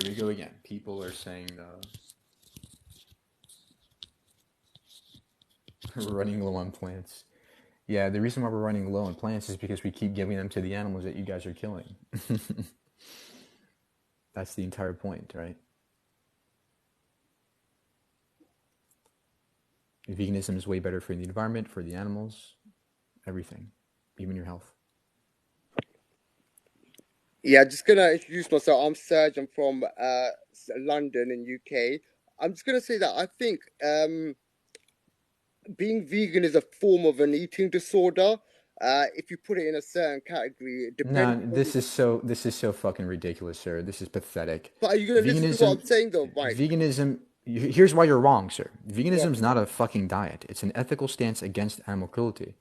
Here we go again. People are saying we're running low on plants. Yeah, the reason why we're running low on plants is because we keep giving them to the animals that you guys are killing. That's the entire point, right? Veganism is way better for the environment, for the animals, everything, even your health. Yeah, just gonna introduce myself. I'm Serge. I'm from London in UK. I'm just gonna say that I think being vegan is a form of an eating disorder. If you put it in a certain category, No, depending on. this is so fucking ridiculous, sir. This is pathetic. But are you gonna listen to what Veganism, I'm saying though, Mike? veganism. Here's why you're wrong, sir. Go on. Veganism is not a fucking diet. It's an ethical stance against animal cruelty.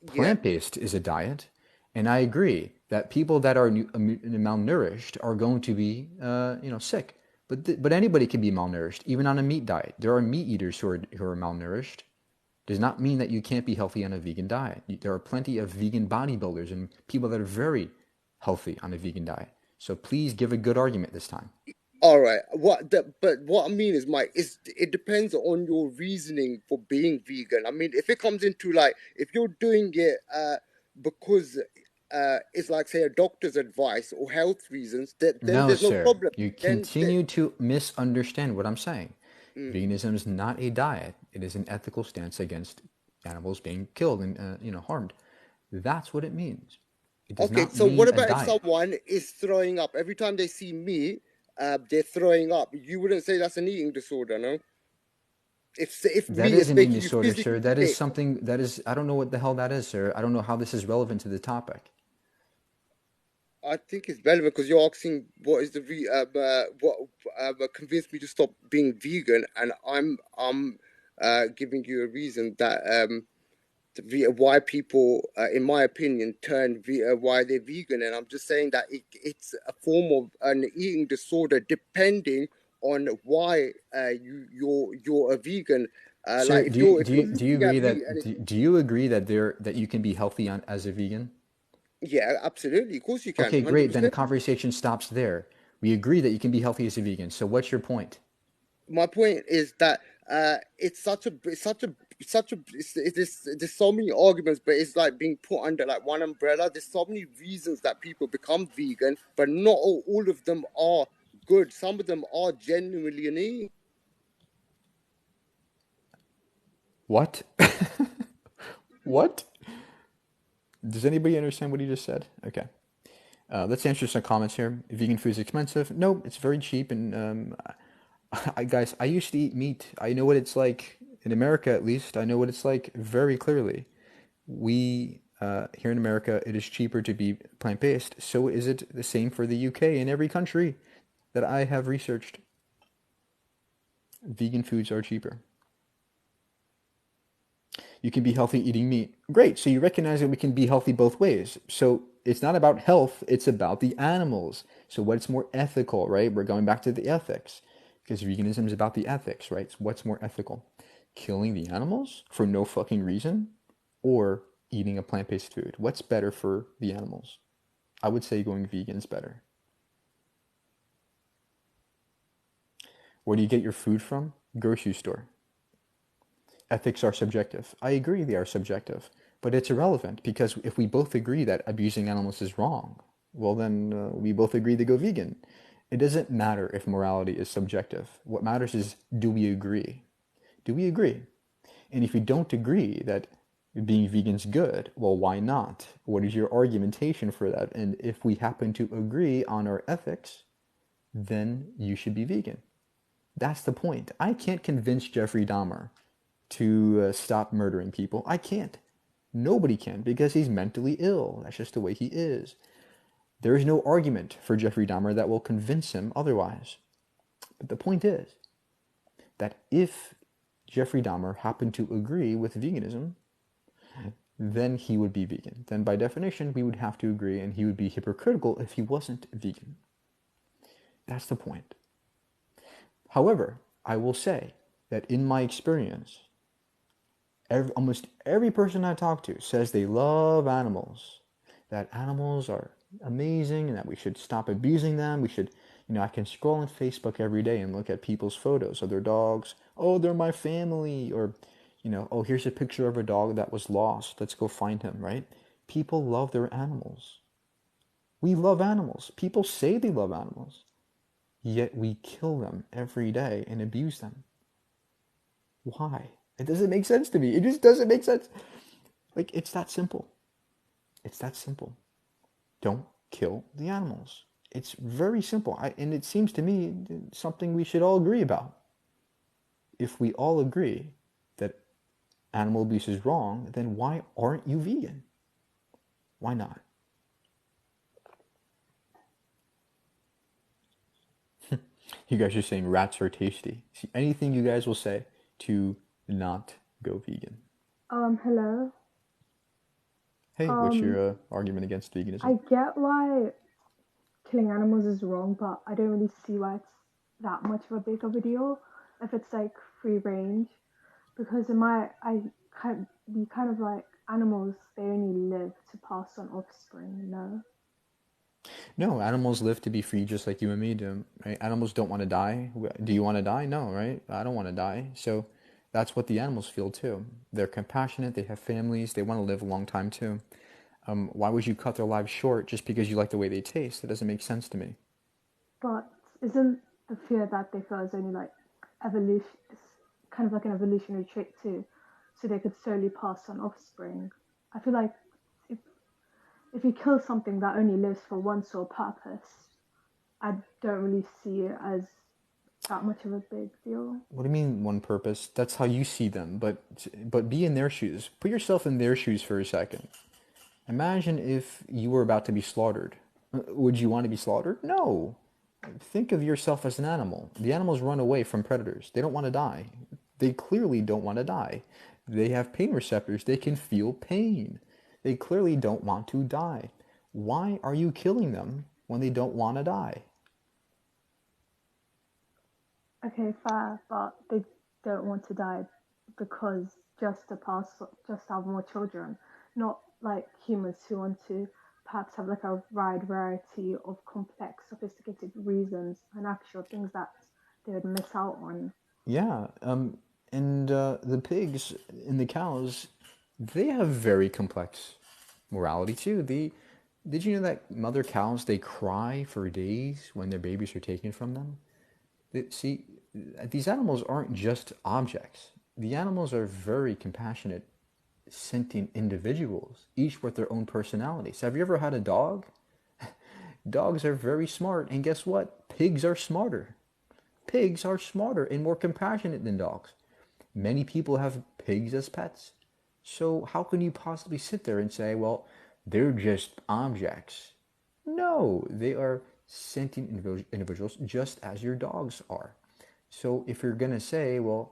Yeah. Plant-based is a diet, and I agree that people that are malnourished are going to be, sick. But anybody can be malnourished, even on a meat diet. There are meat eaters who are malnourished. Does not mean that you can't be healthy on a vegan diet. There are plenty of vegan bodybuilders and people that are very healthy on a vegan diet. So please give a good argument this time. All right. But what I mean is, Mike, is it depends on your reasoning for being vegan. I mean, if it comes into like if you're doing it because it's like say a doctor's advice or health reasons, then No, there's no sir. problem. You Then continue to misunderstand what I'm saying. mm, Veganism is not a diet. It is an ethical stance against animals being killed and harmed. That's what it means. It does okay. not So what mean a about if diet. someone is throwing up every time they see meat? They're throwing up. You wouldn't say that's an eating disorder, no? If That meat is is an eating making you disorder, sir. physically That is sick. something that is, I don't know what the hell that is, sir. I don't know how this is relevant to the topic. I think it's relevant because you're asking what is the what convinced me to stop being vegan, and I'm giving you a reason that why people, in my opinion, why they're vegan, and I'm just saying that it's a form of an eating disorder depending on why you're a vegan. Sir, Like if do you're you do you looking agree at meat that and do you agree that you can be healthy as a vegan? yeah, absolutely, of course you can, Okay, hundred great. Then the percent. conversation stops there. We agree that you can be healthy as a vegan. So what's your point? My point is that there's so many arguments, but it's like being put under like one umbrella. There's so many reasons that people become vegan, but not all of them are good. Some of them are genuinely. What? What? Does anybody understand what he just said? Okay. Let's answer some comments here. Vegan food is expensive. No, it's very cheap. And guys, I used to eat meat. I know what it's like in America, at least. I know what it's like very clearly. We here in America, it is cheaper to be plant-based. So is it the same for the UK and every country that I have researched? Vegan foods are cheaper. You can be healthy eating meat. Great. So you recognize that we can be healthy both ways. So it's not about health, it's about the animals. So what's more ethical, right? We're going back to the ethics because veganism is about the ethics, right? So what's more ethical? Killing the animals for no fucking reason or eating a plant-based food? What's better for the animals? I would say going vegan is better. Where do you get your food from? Grocery store. Ethics are subjective. I agree they are subjective, but it's irrelevant because if we both agree that abusing animals is wrong, well, then we both agree to go vegan. It doesn't matter if morality is subjective. What matters is do we agree? Do we agree? And if we don't agree that being vegan's good, well, why not? What is your argumentation for that? And if we happen to agree on our ethics, then you should be vegan. That's the point. I can't convince Jeffrey Dahmer to stop murdering people. I can't. Nobody can because he's mentally ill. That's just the way he is. There is no argument for Jeffrey Dahmer that will convince him otherwise. But the point is that if Jeffrey Dahmer happened to agree with veganism, then he would be vegan. Then by definition, we would have to agree, and he would be hypocritical if he wasn't vegan. That's the point. However, I will say that in my experience, almost every person I talk to says they love animals, that animals are amazing and that we should stop abusing them. We should, I can scroll on Facebook every day and look at people's photos of their dogs. Oh, they're my family. Or, oh, here's a picture of a dog that was lost. Let's go find him, right? People love their animals. We love animals. People say they love animals, yet we kill them every day and abuse them. Why? It doesn't make sense to me. It just doesn't make sense. Like, it's that simple. It's that simple. Don't kill the animals. It's very simple. And it seems to me something we should all agree about. If we all agree that animal abuse is wrong, then why aren't you vegan? Why not? You guys are saying rats are tasty. See, anything you guys will say to not go vegan. Hello. Hey, what's Um, your argument against veganism? I get why killing animals is wrong, but I don't really see why it's that much of a big of a deal if it's like free range. Because in my, I kind be kind of like animals, they only live to pass on offspring, you know? No, animals live to be free just like you and me do. Right? Animals don't want to die. Do you want to die? No, right? I don't want to die. So that's what the animals feel too. They're compassionate. They have families. They want to live a long time too. Why would you cut their lives short just because you like the way they taste? That doesn't make sense to me. But isn't the fear that they feel is only like evolution, it's kind of like an evolutionary trait too, so they could slowly pass on offspring? I feel like if if you kill something that only lives for one sole purpose, I don't really see it as that much of a big deal. What do you mean one purpose? That's how you see them, but be in their shoes. Put yourself in their shoes for a second. Imagine if you were about to be slaughtered. Would you want to be slaughtered? No. Think of yourself as an animal. The animals run away from predators. They don't want to die. They clearly don't want to die. They have pain receptors. They can feel pain. They clearly don't want to die. Why are you killing them when they don't want to die? Okay, fair, but they don't want to die because just to have more children, not like humans who want to perhaps have like a wide variety of complex, sophisticated reasons and actual things that they would miss out on. Yeah, and the pigs and the cows, they have very complex morality too. Did you know that mother cows, they cry for days when their babies are taken from them? See, these animals aren't just objects. The animals are very compassionate, sentient individuals, each with their own personalities. Have you ever had a dog? Dogs are very smart, and guess what? Pigs are smarter. Pigs are smarter and more compassionate than dogs. Many people have pigs as pets. So how can you possibly sit there and say, well, they're just objects? No, they are sentient individuals just as your dogs are. So if you're going to say, well,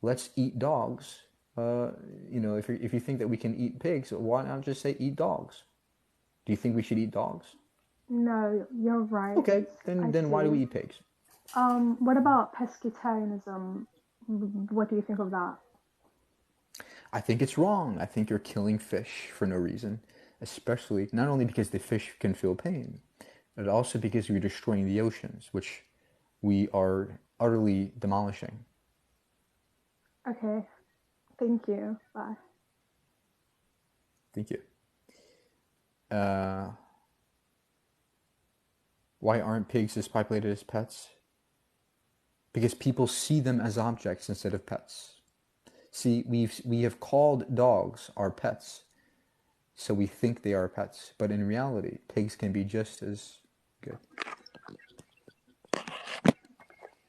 let's eat dogs, uh, if you think that we can eat pigs, why not just say eat dogs? Do you think we should eat dogs? No, you're right. Okay, I then why do see. we eat pigs? What about pescatarianism? What do you think of that? I think it's wrong. I think you're killing fish for no reason, especially not only because the fish can feel pain, but also because you're destroying the oceans, which we are utterly demolishing. Okay, thank you. Bye. Thank you. Uh, why aren't pigs as populated as pets? Because people see them as objects instead of pets. See, we have called dogs our pets, so we think they are pets, but in reality, pigs can be just as good.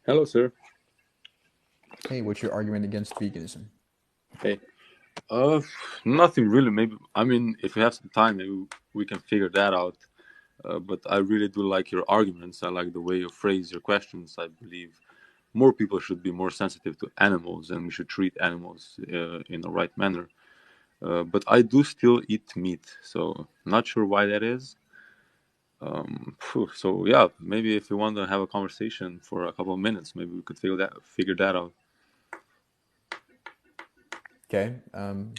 Hello, sir. Hey, what's your argument against veganism? Hey. Uh, Nothing really. Maybe I mean, if we have some time, maybe we can figure that out. But I really do like your arguments. I like the way you phrase your questions. I believe more people should be more sensitive to animals, and we should treat animals in the right manner. But I do still eat meat, so not sure why that is. So yeah, maybe if you want to have a conversation for a couple of minutes, maybe we could figure that out. Okay. Can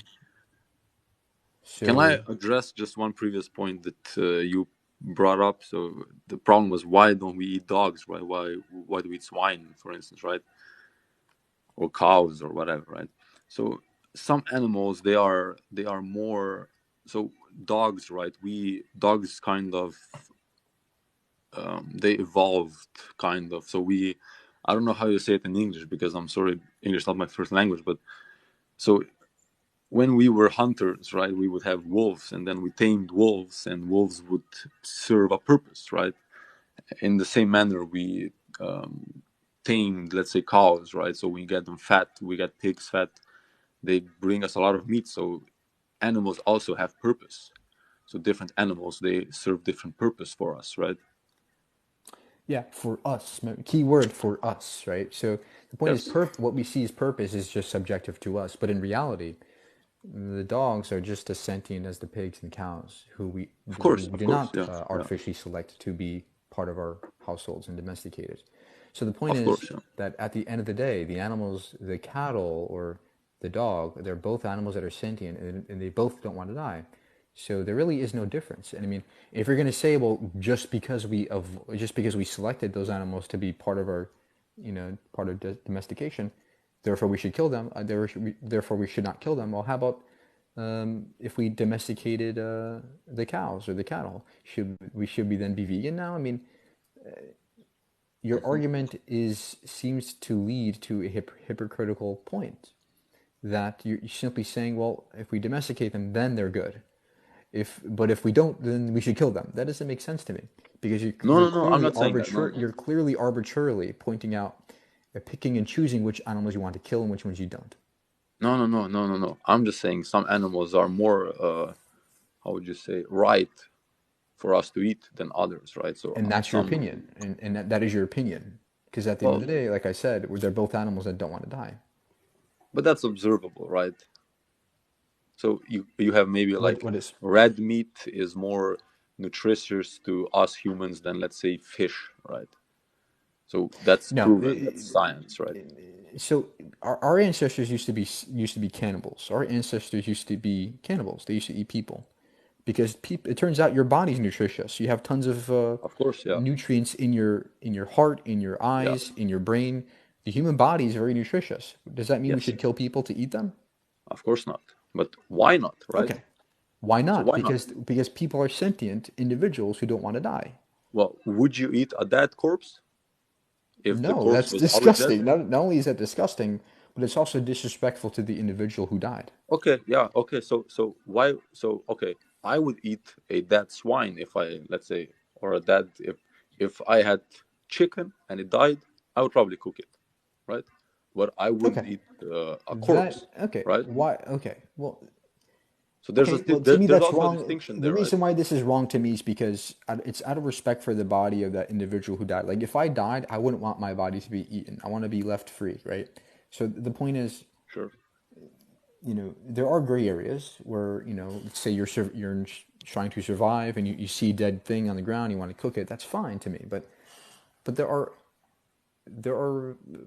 I So address just one previous point that you brought up. So the problem was, why don't we eat dogs, right? Why do we eat swine, for instance, right? Or cows or whatever, right? So some animals, they are more, so dogs, right? We dogs kind of, they evolved kind of. So we, I don't know how you say it in English, because I'm sorry, English is not my first language, but so when we were hunters, right, we would have wolves, and then we tamed wolves, and wolves would serve a purpose, right? In the same manner, we tamed, let's say, cows, right? So we get them fat, we get pigs fat. They bring us a lot of meat. So animals also have purpose. So different animals, they serve different purpose for us, right? Yeah, for us. Key word, for us, right? So the point is, Yes, what we see as purpose is just subjective to us, but in reality, the dogs are just as sentient as the pigs and cows, who we of do course, not yeah, yeah, artificially select to be part of our households and domesticated. So the point of is course, yeah. that at the end of the day, the animals, the cattle or the dog, they're both animals that are sentient, and they both don't want to die. So there really is no difference. And I mean, if you're going to say, well, just because we selected those animals to be part of our, part of domestication, therefore we should kill them. Therefore we should not kill them. Well, how about if we domesticated the cows or the cattle? Should we then be vegan now? I mean, your Hmm. argument seems to lead to a hypocritical point that you're simply saying, well, if we domesticate them, then they're good. But if we don't, then we should kill them. That doesn't make sense to me because No, no, no, I'm not saying that. No, no, you're clearly arbitrarily pointing out, picking and choosing which animals you want to kill and which ones you don't. no, no, no, no, no, no. I'm just saying some animals are more, how would you say, right for us to eat than others, right? So And that's your some, opinion, and that is your opinion. Because at the end of well, the day, like I said, they're both animals that don't want to die. but that's observable, right? So you have maybe like What is red meat is more nutritious to us humans than, let's say, fish, right? So that's no? proven. That's science, right? So our ancestors used to be cannibals. Our ancestors used to be cannibals. They used to eat people because it turns out your body's nutritious. You have tons of Of course, yeah, nutrients in your heart, in your yeah, eyes, in your brain. The human body is very nutritious. Does that mean we yes, should kill people to eat them? of course not. But why not, right? Okay. Why So not? why not? Because people are sentient individuals who don't want to die. Well, would you eat a dead corpse if the No, corpse that's was already dead? disgusting. Not only is that disgusting, but it's also disrespectful to the individual who died. Okay, yeah, okay. So why? So okay, I would eat a dead swine if I, let's say, or a dead, if I had chicken and it died, I would probably cook it, right? But I wouldn't Okay. eat a corpse, That okay. right? Why? Okay. Well, So okay. Well, to me, there's that's also a wrong. distinction The there, right? reason why this is wrong to me is because it's out of respect for the body of that individual who died. Like, if I died, I wouldn't want my body to be eaten. I want to be left free, right? So the point is, Sure. there are gray areas where, let's say you're trying to survive and you see a dead thing on the ground, you want to cook it. That's fine to me, but there are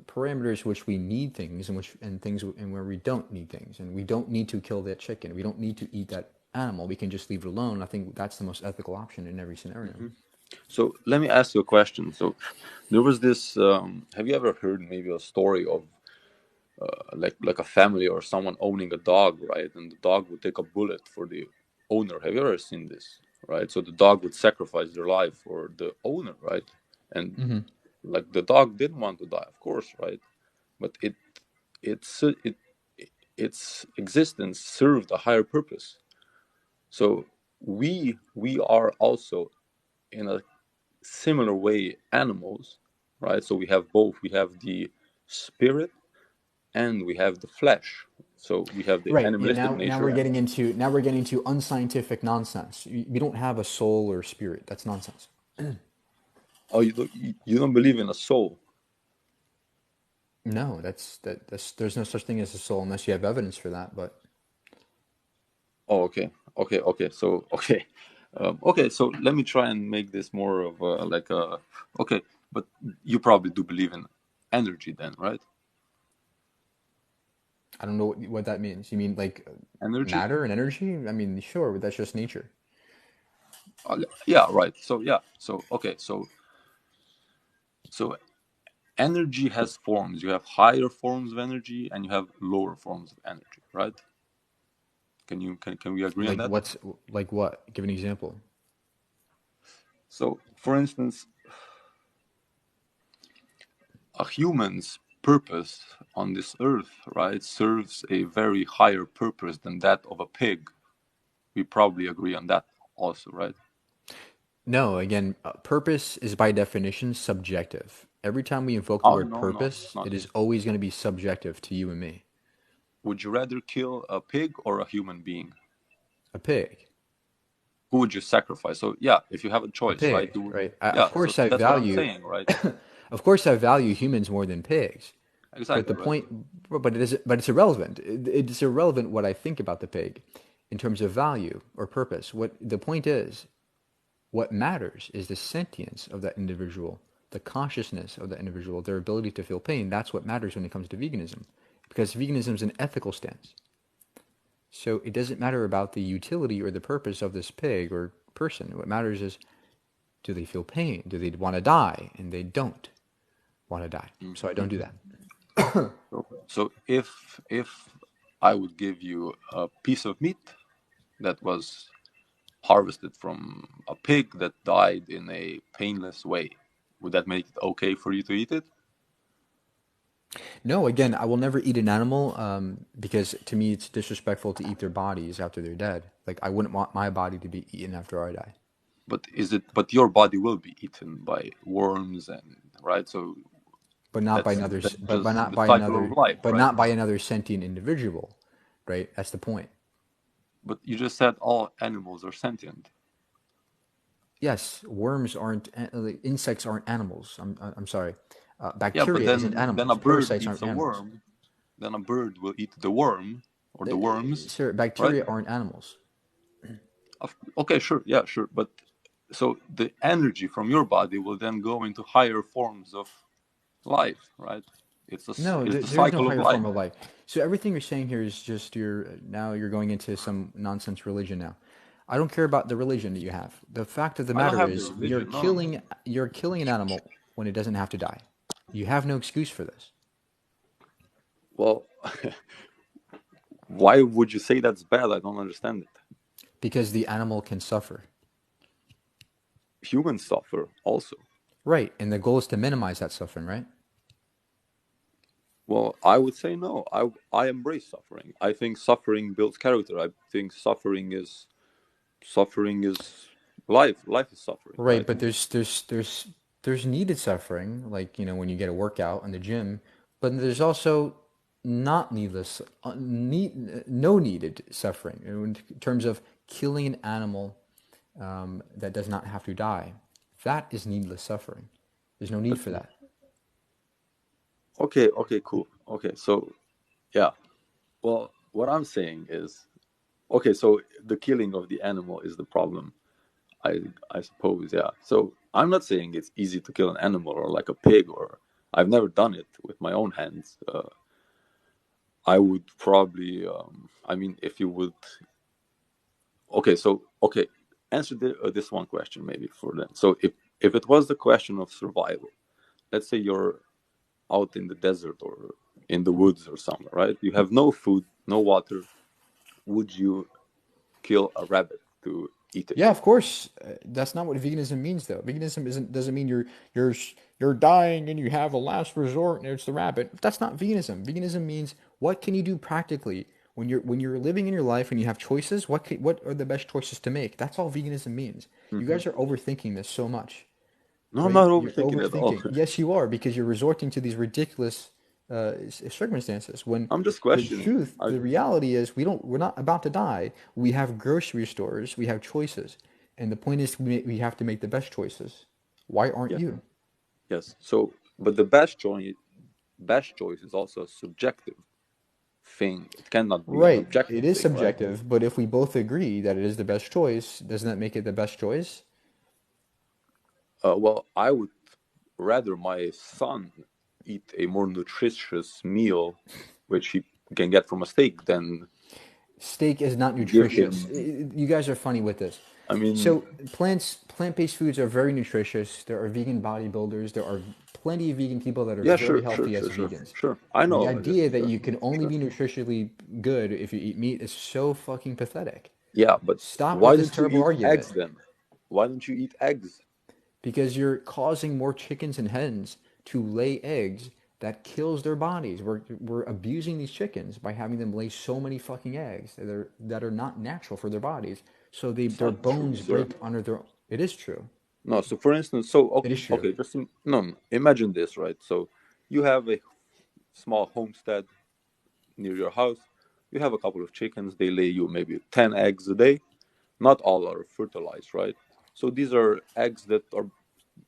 parameters which we need things and things and where we don't need things, and we don't need to kill that chicken. We don't need to eat that animal. We can just leave it alone. I think that's the most ethical option in every scenario. Hmm. So let me ask you a question. So there was this. Have you ever heard maybe a story of like a family or someone owning a dog, right? And the dog would take a bullet for the owner. Have you ever seen this, right? So the dog would sacrifice their life for the owner, right? And like the dog didn't want to die, of course, right? But it's it its existence served a higher purpose. So we are also in a similar way animals, right? So we have both. We have the spirit and we have the flesh. So we have the Right. Yeah. animalistic Now nature we're and getting into unscientific nonsense. We don't have a soul or spirit. That's nonsense. oh, you don't believe in a soul. No, that's there's no such thing as a soul unless you have evidence for that. But Oh, okay, okay, okay. So okay, okay. So let me try and make this more of like a okay. But you probably do believe in energy, then, right? I don't know what that means. You mean like Energy. matter and energy? I mean, sure, but that's just nature. Yeah, right. So yeah. So okay. So energy has forms. You have higher forms of energy and you have lower forms of energy, right? Can we agree on Like that? what's like what? Give an example. So, for instance, a human's purpose on this earth, right, serves a very higher purpose than that of a pig. We probably agree on that also, right? No, again, purpose is by definition subjective. Every time we invoke the Oh, word no, no, it's purpose, not. it is always going to be subjective to you and me. Would you rather kill a pig or a human being? A pig. Who would you sacrifice? So, yeah, if you have a A choice, right? pig, You would, right? yeah, Of so course, I that's what I'm value. saying, right? Of course, I value humans more than pigs. But Exactly, the right? point, but it is, but it's irrelevant. It's irrelevant what I think about the pig, in terms of value or purpose. What the point is, what matters is the sentience of that individual, the consciousness of that individual, their ability to feel pain. That's what matters when it comes to veganism, because veganism is an ethical stance. So it doesn't matter about the utility or the purpose of this pig or person. What matters is, do they feel pain? Do they want to die? And they don't want to die. So I don't do Mm-hmm. that. So if I would give you a piece of meat that was harvested from a pig that died in a painless way, would that make it okay for you to eat it? No, again, I will never eat an animal because to me it's disrespectful to eat their bodies after they're dead. Like I wouldn't want my body to be eaten after I die. But is it? But your body will be eaten by worms, and right. So But not by another, that's but just not the by cycle of another, life, but right? not by another sentient individual, right? That's the point. But you just said all animals are sentient. Yes, worms aren't, like, insects aren't animals. I'm sorry. Yeah, but Bacteria isn't then a animals. bird Parasites eats aren't a animals. worm. Then a bird will eat the worm or the worms, Sir, right? bacteria aren't animals. Okay, sure, yeah, sure. But so the energy from your body will then go into higher forms of life, right? No, It's the there's no cycle of higher life. form of life. So everything you're saying here is just now you're going into some nonsense religion now. I don't care about the religion that you have. The fact of the I don't matter have the is religion. No, no, no. you're killing an animal when it doesn't have to die. You have no excuse for this Well, why would you say that's bad? I don't understand it. because the animal can suffer. Humans suffer also. Right, and the goal is to minimize that suffering, right? Well, I would say no. I embrace suffering. I think suffering builds character. I think suffering is life. Life is suffering, Right, right? but there's needed suffering, like when you get a workout in the gym, but there's also not needless, no needed suffering in terms of killing an animal that does not have to die. That is needless suffering. There's no need But for that. okay, okay, cool. Okay, so yeah. Well, what I'm saying is, okay, so the killing of the animal is the problem. I I suppose, yeah. So I'm not saying it's easy to kill an animal or like a pig, or I've never done it with my own hands. I would probably, I mean, if you would, okay, so okay, answer this one question maybe for them. So if it was the question of survival, let's say you're out in the desert or in the woods or somewhere, right? You have no food, no water. Would you kill a rabbit to eat it? Yeah, of course. That's not what veganism means, though. Veganism isn't doesn't mean you're you're dying and you have a last resort and it's the rabbit. That's not veganism. Veganism means what can you do practically when you're living in your life and you have choices. What are the best choices to make? That's all veganism means. You Hmm. guys are overthinking this so much, No, I'm right? not You're overthinking at all. overthinking. Yes, you are because you're resorting to these ridiculous circumstances. When I'm just the questioning. truth, I the reality is, we're not about to die. We have grocery stores. We have choices, and the point is, we have to make the best choices. Why aren't Yeah, you? yes. So, but the best choice is also a subjective thing. It cannot be an Right. It objective is thing, right? subjective, but if we both agree that it is the best choice, doesn't that make it the best choice? Well, I would rather my son eat a more nutritious meal, which he can get from a steak, than Steak is not give nutritious. him. You guys are funny with this. I mean, So plant-based foods are very nutritious. There are vegan bodybuilders. There are plenty of vegan people that are yeah, very sure, sure, healthy as sure, sure, vegans. sure. I know The all of this. idea that Sure, you can only sure. be nutritionally good if you eat meat is so fucking pathetic. Yeah, but Stop with why this don't you terrible eat argument eggs then? Why don't you eat eggs? because you're causing more chickens and hens to lay eggs that kills their bodies. We're abusing these chickens by having them lay so many fucking eggs that are not natural for their bodies. So It's their not true, bones sir. break under their. It is true. No, so for instance, so It is true. okay, just no, no, imagine this, right? So you have a small homestead near your house. You have a couple of chickens. They lay you maybe 10 eggs a day. Not all are fertilized, right? So these are eggs that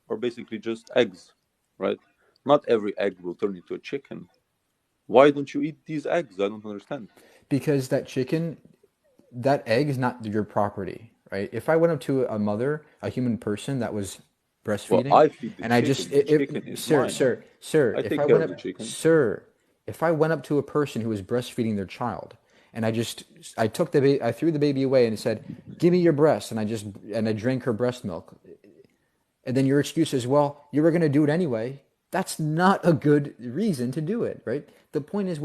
are basically just eggs, right? Not every egg will turn into a chicken. Why don't you eat these eggs? I don't understand. Because that egg is not your property, right? If I went up to a mother, a human person that was Well, breastfeeding, I feed the and I just, chicken. The chicken is sir, mine. sir, sir, I take care of the chicken. if I went up to a person who was breastfeeding their child, and I threw the baby away and said, "Give me your breast," and I drank her breast milk, and then your excuse is, well, you were going to do it anyway. That's not a good reason to do it, right? The point is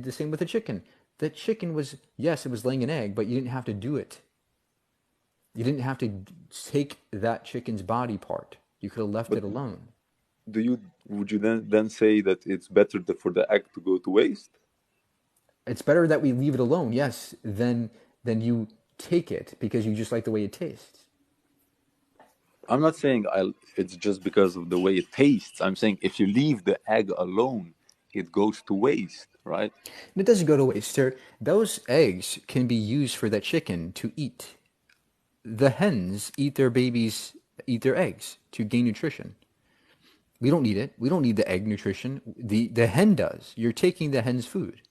the same with a chicken. The chicken was, yes, it was laying an egg, but you didn't have to do it. You didn't have to take that chicken's body part. You could have left But it alone. would you then say that it's better for the egg to go to waste? It's better that we leave it alone, yes, than you take it because you just like the way it tastes. I'm not saying it's just because of the way it tastes. I'm saying if you leave the egg alone, it goes to waste, right? And it doesn't go to waste, sir. Those eggs can be used for that chicken to eat. The hens eat their eggs to gain nutrition. We don't need it. We don't need the egg nutrition. The hen does. You're taking the hen's food.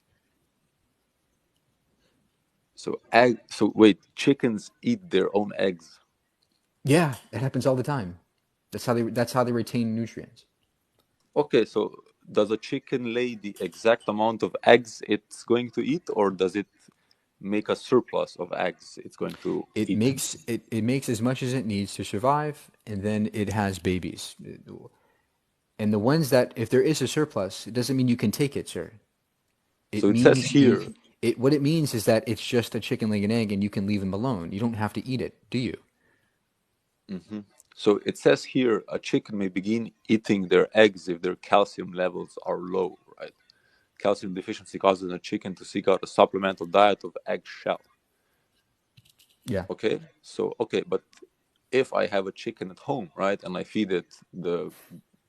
So wait, chickens eat their own eggs. Yeah, it happens all the time. That's how they retain nutrients. Okay, so does a chicken lay the exact amount of eggs it's going to eat, or does it make a surplus of eggs it's going to eat? It makes as much as it needs to survive, and then it has babies. And the ones that, if there is a surplus, it doesn't mean you can take it, sir. It So it says means you. here, What it means is that it's just a chicken laying an egg, and you can leave them alone. You don't have to eat it, do you? mhm. So it says here a chicken may begin eating their eggs if their calcium levels are low, right? Calcium deficiency causes a chicken to seek out a supplemental diet of eggshell. Yeah. Okay, so okay, but if I have a chicken at home, right, and I feed it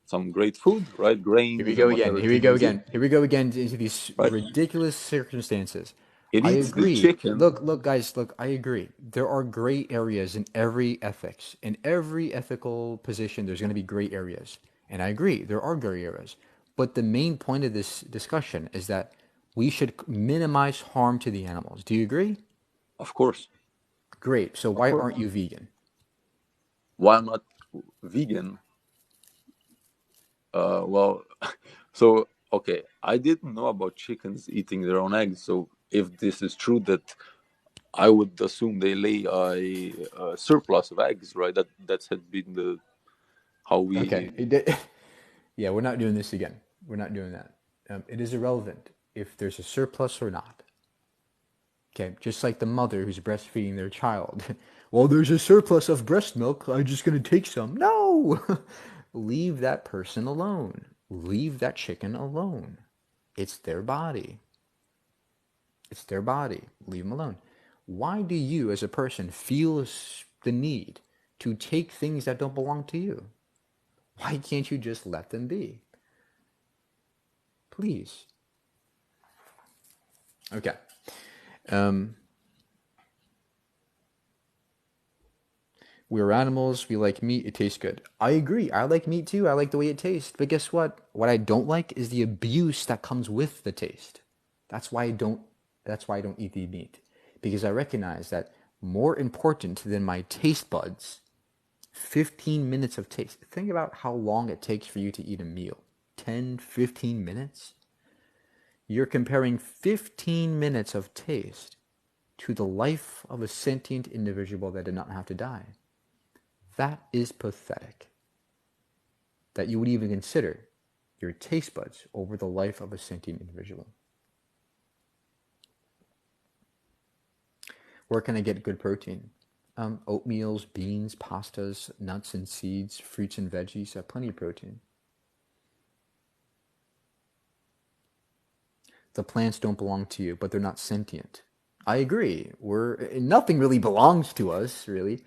some great food, right, Here we grains and go whatever again. Here we go chickens eat, again. Here we go again into these right, ridiculous circumstances. it I eats the agree. chicken. Look, guys, look, I agree. There are gray areas in every ethics. In every ethical position, there's going to be gray areas. And I agree, there are gray areas. But the main point of this discussion is that we should minimize harm to the animals. Do you agree? Of course, Great. So of why course. aren't you vegan? Why I'm not vegan? Well, so okay, I didn't know about chickens eating their own eggs. So if this is true, that I would assume they lay a surplus of eggs, right? That's had been the how Okay. we. Yeah, we're not doing this again. We're not doing that. It is irrelevant if there's a surplus or not. Okay, just like the mother who's breastfeeding their child. Well, there's a surplus of breast milk. I'm just going to take some. No! Leave that person alone. Leave that chicken alone. It's their body. It's their body. Leave them alone. Why do you, as a person, feel the need to take things that don't belong to you? Why can't you just let them be? Please. Okay. Um, We're animals. We like meat. It tastes good. I agree. I like meat too. I like the way it tastes. But guess what? What I don't like is the abuse that comes with the taste. That's why I don't. That's why I don't eat the meat, because I recognize that more important than my taste buds, 15 minutes of taste. Think about how long it takes for you to eat a meal. 10, 15 minutes. You're comparing 15 minutes of taste to the life of a sentient individual that did not have to die. That is pathetic. That you would even consider your taste buds over the life of a sentient individual. Where can I get good protein? Oatmeals, beans, pastas, nuts and seeds, fruits and veggies, plenty of protein. The plants don't belong to you, but they're not sentient. I agree. Nothing really belongs to us, really,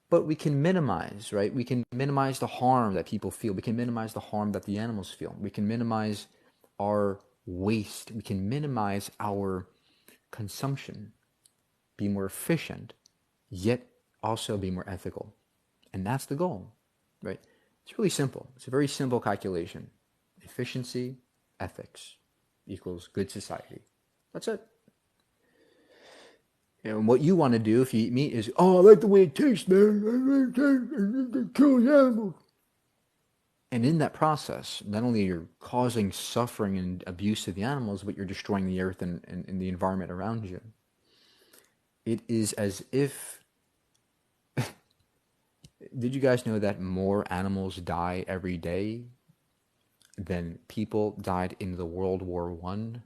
but we can minimize, right? We can minimize the harm that people feel. We can minimize the harm that the animals feel. We can minimize our waste. We can minimize our consumption, be more efficient, yet also be more ethical. And that's the goal, right? It's really simple. It's a very simple calculation. Efficiency, ethics equals good society. That's it. And what you want to do if you eat meat is, oh, I like the way it tastes, man. I like it. Kill the animals. And in that process, not only you're causing suffering and abuse to the animals, but you're destroying the earth and the environment around you. It is as if... Did you guys know that more animals die every day than people died in the World War I?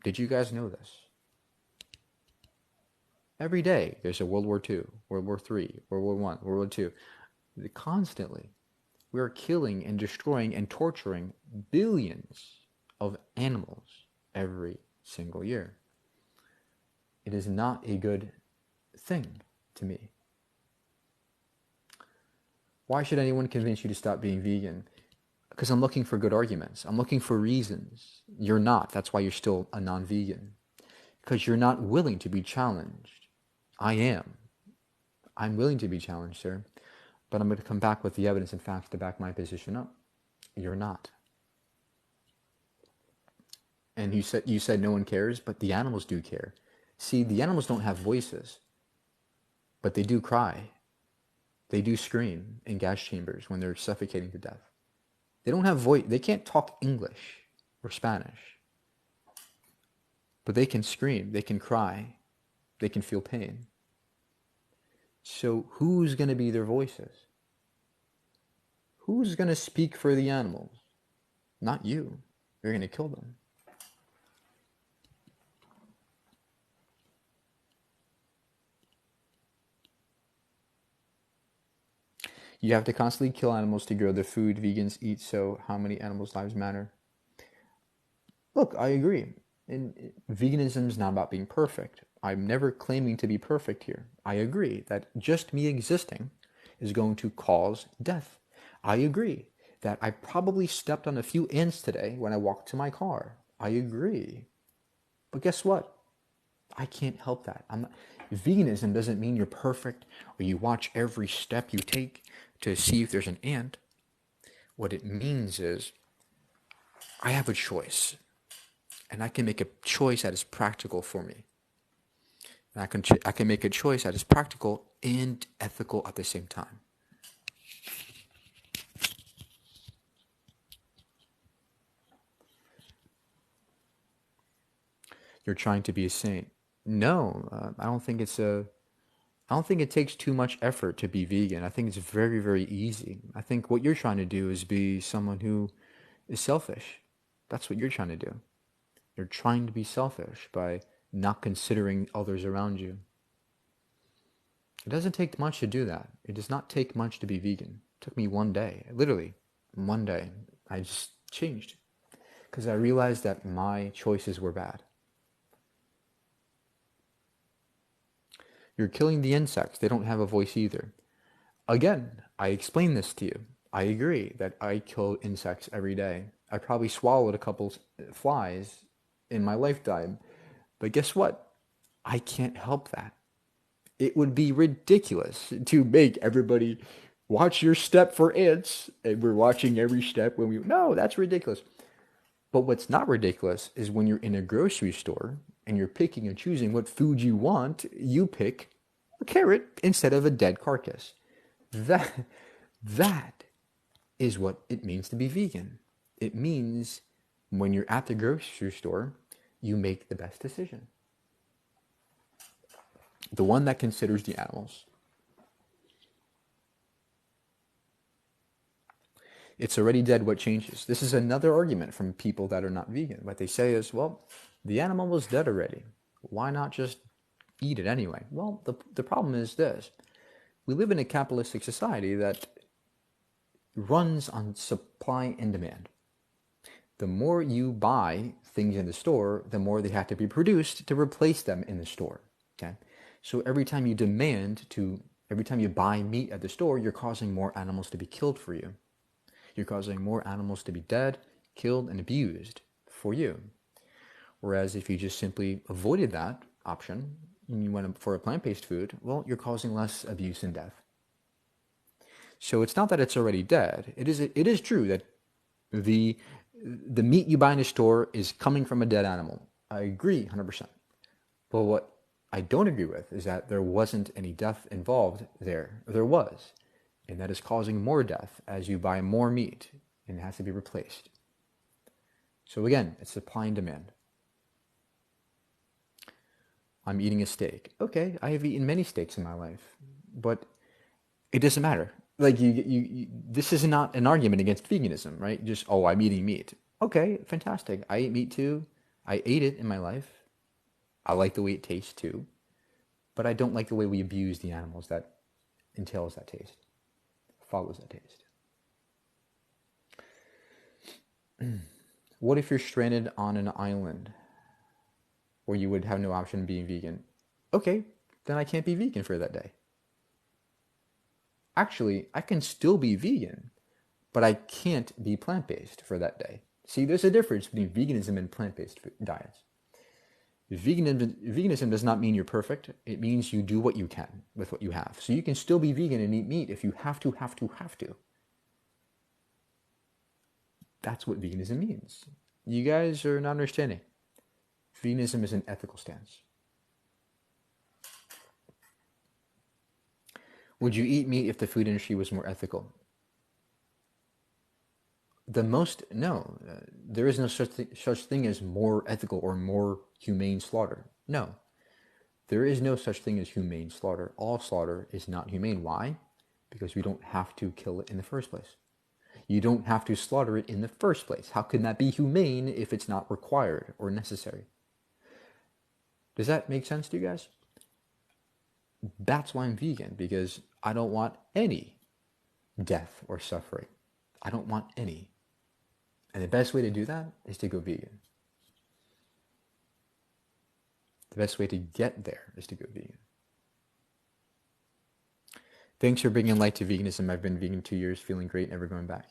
Did you guys know this? Every day there's a World War II, World War III, World War I, World War II. Constantly, we are killing and destroying and torturing billions of animals every single year. It is not a good thing to me. Why should anyone convince you to stop being vegan? Because I'm looking for good arguments. I'm looking for reasons. You're not. That's why you're still a non-vegan. Because you're not willing to be challenged. I am. I'm willing to be challenged, sir. But I'm going to come back with the evidence and facts to back my position up. You're not. And you said no one cares, but the animals do care. See, the animals don't have voices, but they do cry. They do scream in gas chambers when they're suffocating to death. They don't have voice. They can't talk English or Spanish, but they can scream. They can cry. They can feel pain. So who's going to be their voices? Who's going to speak for the animals? Not you. You're going to kill them. You have to constantly kill animals to grow the food vegans eat, so how many animals' lives matter? Look, I agree. And veganism is not about being perfect. I'm never claiming to be perfect here. I agree that just me existing is going to cause death. I agree that I probably stepped on a few ants today when I walked to my car. I agree. But guess what? I can't help that. Veganism doesn't mean you're perfect or you watch every step you take to see if there's an ant. What it means is I have a choice. And I can make a choice that is practical for me. And I can make a choice that is practical and ethical at the same time. You're trying to be a saint. No, I don't think it takes too much effort to be vegan. I think it's very, very easy. I think what you're trying to do is be someone who is selfish. That's what you're trying to do. You're trying to be selfish by not considering others around you. It doesn't take much to do that. It does not take much to be vegan. It took me one day, literally one day. I just changed because I realized that my choices were bad. You're killing the insects. They don't have a voice either. Again, I explained this to you. I agree that I kill insects every day. I probably swallowed a couple flies in my lifetime. But guess what? I can't help that. It would be ridiculous to make everybody watch your step for ants, and we're watching every step when we... No, that's ridiculous. But what's not ridiculous is when you're in a grocery store and you're picking and choosing what food you want, you pick a carrot instead of a dead carcass. That is what it means to be vegan. It means when you're at the grocery store, you make the best decision. The one that considers the animals. It's already dead, what changes? This is another argument from people that are not vegan. What they say is, well, the animal was dead already. Why not just eat it anyway? Well, the problem is this. We live in a capitalistic society that runs on supply and demand. The more you buy things in the store, the more they have to be produced to replace them in the store. Okay? So every time you buy meat at the store, you're causing more animals to be killed for you. You're causing more animals to be dead, killed, and abused for you. Whereas if you just simply avoided that option and you went for a plant-based food, well, you're causing less abuse and death. So it's not that it's already dead. It is true that the meat you buy in a store is coming from a dead animal. I agree 100%. But what I don't agree with is that there wasn't any death involved there. There was. And that is causing more death as you buy more meat and it has to be replaced. So again, it's supply and demand. I'm eating a steak. Okay, I have eaten many steaks in my life, but it doesn't matter. Like this is not an argument against veganism, right? Just, oh, I'm eating meat. Okay, fantastic. I eat meat too. I ate it in my life. I like the way it tastes too, but I don't like the way we abuse the animals that entails that taste, follows that taste. What if you're stranded on an island where you would have no option of being vegan? Okay, then I can't be vegan for that day. Actually, I can still be vegan, but I can't be plant-based for that day. See, there's a difference between veganism and plant-based diets. Veganism does not mean you're perfect. It means you do what you can with what you have. So you can still be vegan and eat meat if you have to. That's what veganism means. You guys are not understanding. Veganism is an ethical stance. Would you eat meat if the food industry was more ethical? No. There is no such thing as more ethical or more humane slaughter. No. There is no such thing as humane slaughter. All slaughter is not humane. Why? Because we don't have to kill it in the first place. You don't have to slaughter it in the first place. How can that be humane if it's not required or necessary? Does that make sense to you guys? That's why I'm vegan, because I don't want any death or suffering. I don't want any. And the best way to do that is to go vegan. The best way to get there is to go vegan. Thanks for bringing light to veganism. I've been vegan 2 years, feeling great, never going back.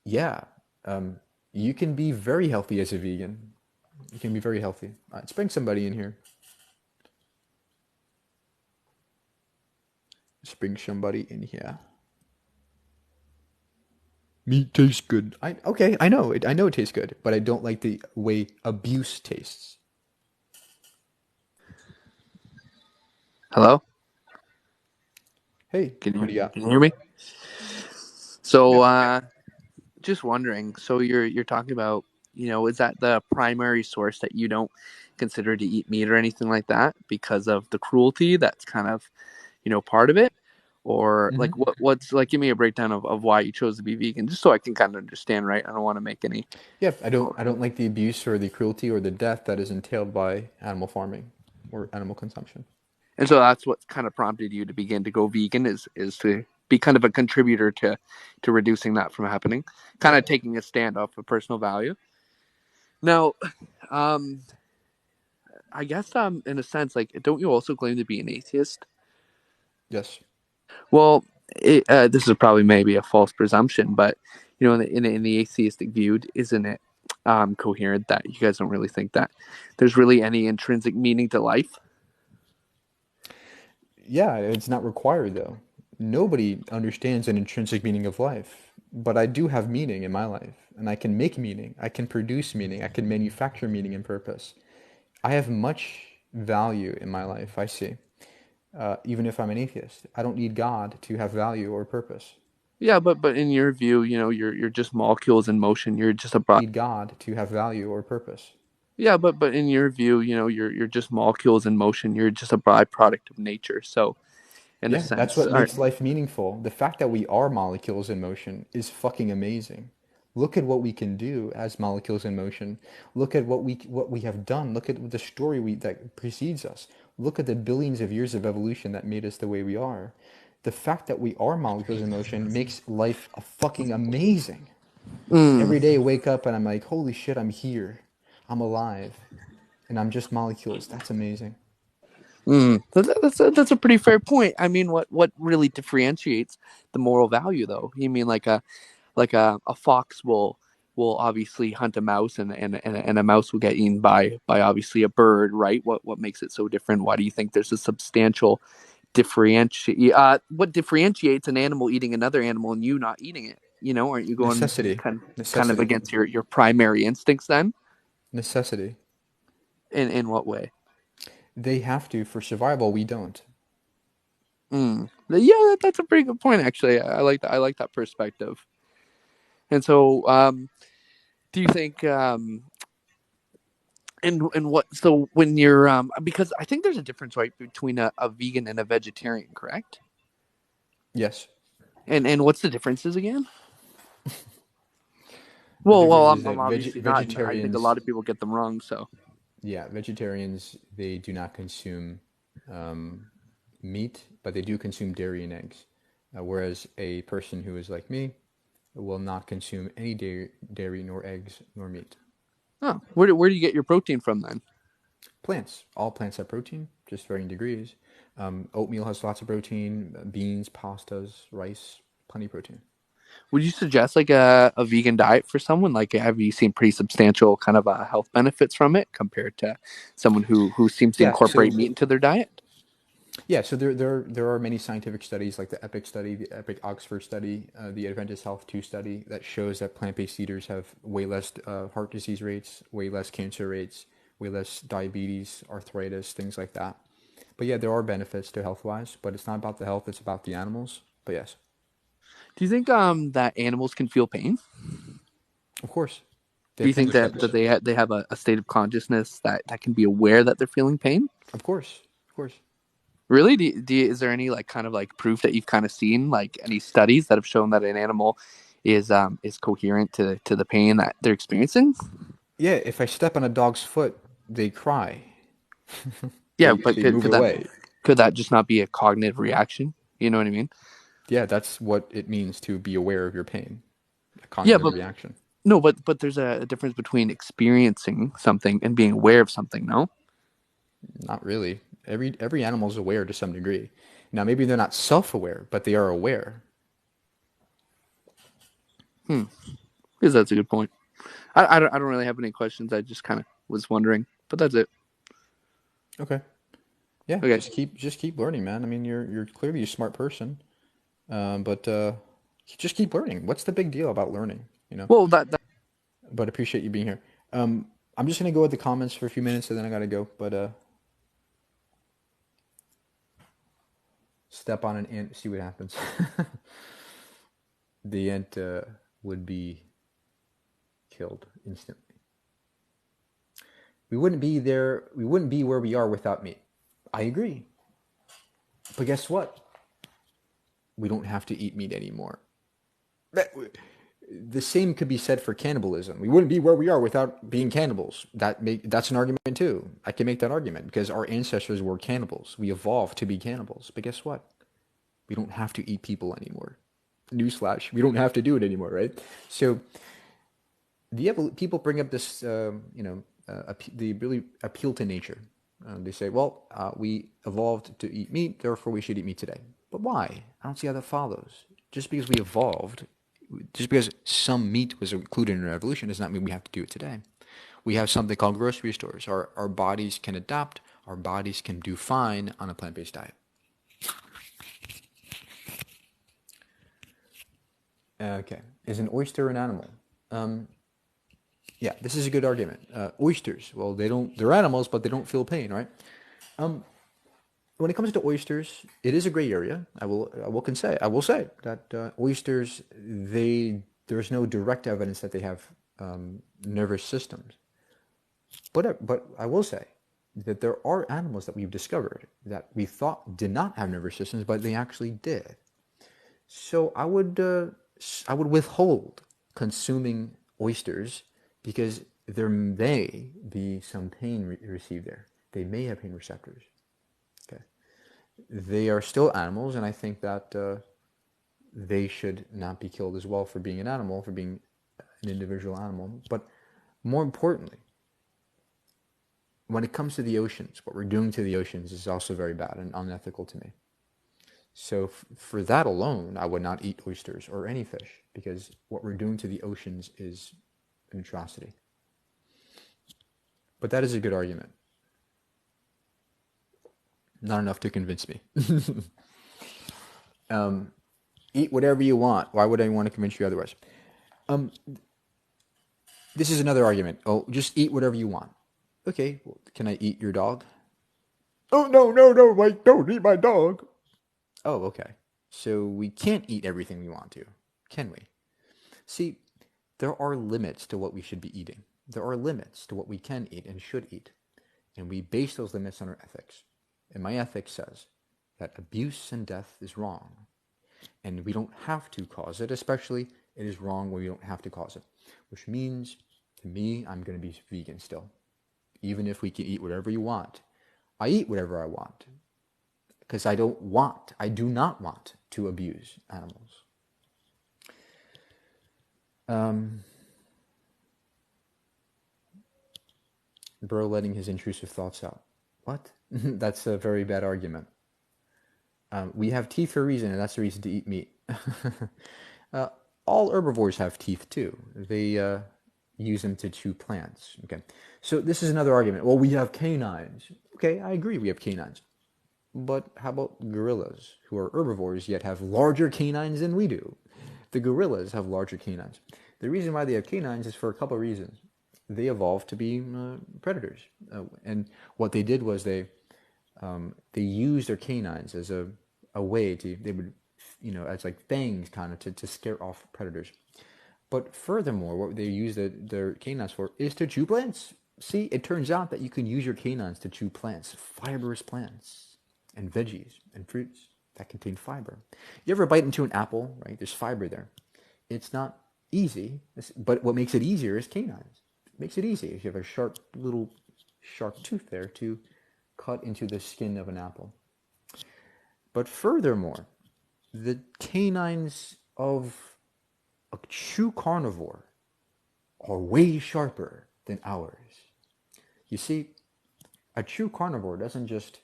Yeah, you can be very healthy as a vegan. You can be very healthy. Let's bring somebody in here. Let's bring somebody in here. Meat tastes good. I know it. I know it tastes good, but I don't like the way abuse tastes. Hello? Hey, Can what do you got? you hear me? So, Yeah. just wondering, so you're talking about, is that the primary source that you don't consider to eat meat or anything like that because of the cruelty that's kind of, part of it? Or like what's like give me a breakdown of why you chose to be vegan, just so I can kind of understand, right? I don't want to make any. Yep, I don't like the abuse or the cruelty or the death that is entailed by animal farming or animal consumption. And so that's what kind of prompted you to begin to go vegan, is to be kind of a contributor to reducing that from happening, kind of taking a stand off of personal value. Now, I guess in a sense, like, don't you also claim to be an atheist? Yes. Well, this is probably maybe a false presumption, but in the atheistic view, isn't it coherent that you guys don't really think that there's really any intrinsic meaning to life? Yeah, it's not required though. Nobody understands an intrinsic meaning of life, but I do have meaning in my life, and I can make meaning. I can produce meaning. I can manufacture meaning and purpose. I have much value in my life, I see. Even if I'm an atheist, I don't need God to have value or purpose. Yeah, but in your view, you're just molecules in motion. You're just a Need God to have value or purpose. Yeah, but in your view, you're just molecules in motion. You're just a byproduct of nature. So in a Yeah, that's sense, what makes life meaningful. The fact that we are molecules in motion is fucking amazing. Look at what we can do as molecules in motion. Look at what we have done. Look at the story that precedes us. Look at the billions of years of evolution that made us the way we are. The fact that we are molecules in motion makes life a fucking amazing. mm, Every day I wake up and I'm like, holy shit, I'm here. I'm alive. And I'm just molecules. That's amazing. that's a pretty fair point. I mean, what really differentiates the moral value, though? You mean like a fox will obviously hunt a mouse, and a mouse will get eaten by obviously a bird, right? What makes it so different? Why do you think there's a substantial differentiate? What differentiates an animal eating another animal and you not eating it? Aren't you going Necessity. kind of Necessity. against your primary instincts then? Necessity. In what way? They have to for survival. We don't. Yeah, that's a pretty good point actually. I like that. I like that perspective. And so, do you think and what so when you're because I think there's a difference, right, between a vegan and a vegetarian, correct? Yes. And what's the differences again? The Well, difference is I'm that obviously not, and I think a vegetarians, lot of people get them wrong. So, yeah, vegetarians, they do not consume um, meat, but they do consume dairy and eggs. Whereas a person who is like me will not consume any dairy nor eggs nor meat. oh, where do you get your protein from then? Plants. All plants have protein, just varying degrees. Oatmeal has lots of protein, beans, pastas, rice, plenty of protein. Would you suggest like a vegan diet for someone? Like, have you seen pretty substantial kind of health benefits from it compared to someone who seems to Yeah, incorporate so meat into their diet? yeah, so there are many scientific studies like the EPIC study, the EPIC Oxford study, the Adventist Health 2 study that shows that plant-based eaters have way less heart disease rates, way less cancer rates, way less diabetes, arthritis, things like that. But yeah, there are benefits to health-wise, but it's not about the health, it's about the animals. But yes, Do you think that animals can feel pain? of course, they Do have you think pain that receptors. they have a state of consciousness that can be aware that they're feeling pain? Of course, of course. Really? Is there any like kind of like proof that you've kind of seen, like any studies that have shown that an animal is coherent to the pain that they're experiencing? Yeah, if I step on a dog's foot, they cry. Yeah, They but they move away. could that just not be a cognitive reaction? You know what I mean? Yeah, that's what it means to be aware of your pain, a Yeah, cognitive but reaction. no, but there's a difference between experiencing something and being aware of something. No. Not really. Every animal is aware to some degree. Now, maybe they're not self-aware, but they are aware. Hmm. Because that's a good point. I don't really have any questions. I just kind of was wondering, but that's it. Okay. Yeah, Okay. just keep learning, man. I mean, you're clearly a smart person, but just keep learning. What's the big deal about learning? You know. Well, that But appreciate you being here. I'm just gonna go with the comments for a few minutes, and then I gotta go. But step on an ant, see what happens. The ant would be killed instantly. We wouldn't be there. We wouldn't be where we are without meat. I agree. But guess what? We don't have to eat meat anymore. The same could be said for cannibalism. We wouldn't be where we are without being cannibals. That's an argument too. I can make that argument because our ancestors were cannibals. We evolved to be cannibals. But guess what? We don't have to eat people anymore. Newsflash: we don't have to do it anymore, right? So people bring up this, they really appeal to nature. They say, well, we evolved to eat meat, therefore we should eat meat today. But why? I don't see how that follows. Just because we evolved, just because some meat was included in our evolution does not mean we have to do it today. We have something called grocery stores. Our bodies can adapt. Our bodies can do fine on a plant-based diet. Okay. Is an oyster an animal? Um, yeah, this is a good argument. Oysters, well, they're animals, but they don't feel pain, right? Um, when it comes to oysters, it is a gray area. I will say that oysters, there's no direct evidence that they have nervous systems. But I will say that there are animals that we've discovered that we thought did not have nervous systems, but they actually did. So I would withhold consuming oysters because there may be some pain received there. They may have pain receptors. Okay, they are still animals, and I think that they should not be killed as well for being an animal, for being an individual animal. But more importantly, when it comes to the oceans, what we're doing to the oceans is also very bad and unethical to me. So for that alone, I would not eat oysters or any fish because what we're doing to the oceans is an atrocity. But that is a good argument. Not enough to convince me. Eat whatever you want. Why would anyone want to convince you otherwise? Um, this is another argument. Oh, just eat whatever you want. Okay, well, can I eat your dog? Oh, no, no, no, Mike, don't eat my dog. Oh, okay. So we can't eat everything we want to, can we? See, there are limits to what we should be eating. There are limits to what we can eat and should eat. And we base those limits on our ethics. And my ethics says that abuse and death is wrong. And we don't have to cause it, especially it is wrong when we don't have to cause it. Which means, to me, I'm going to be vegan still. Even if we can eat whatever you want. I eat whatever I want. Because I do not want to abuse animals. Bro letting his intrusive thoughts out. What? That's a very bad argument. We have teeth for a reason, and that's the reason to eat meat. All herbivores have teeth too. They use them to chew plants. Okay, so this is another argument. Well, we have canines. Okay, I agree we have canines. But how about gorillas, who are herbivores yet have larger canines than we do? The gorillas have larger canines. The reason why they have canines is for a couple of reasons. They evolved to be predators, and what they did was they used their canines as a way to they would as like fangs kind of to scare off predators. But furthermore, what they use their canines for is to chew plants. See, it turns out that you can use your canines to chew plants, fibrous plants, and veggies and fruits that contain fiber. You ever bite into an apple, right? There's fiber there. It's not easy, but what makes it easier is canines. It makes it easy if you have a sharp tooth there to cut into the skin of an apple. But furthermore, the canines of a true carnivore are way sharper than ours. You see, a true carnivore doesn't just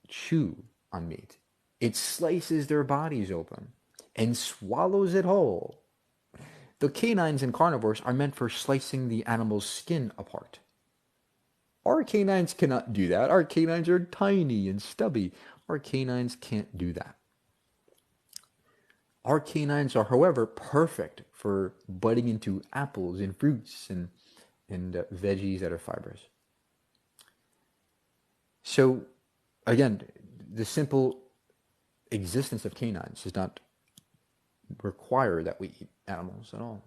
chew on meat. It slices their bodies open and swallows it whole. The canines in carnivores are meant for slicing the animal's skin apart. Our canines cannot do that. Our canines are tiny and stubby. Our canines can't do that. Our canines are, however, perfect for biting into apples and fruits and veggies that are fibrous. So, again, the simple existence of canines does not require that we eat animals at all.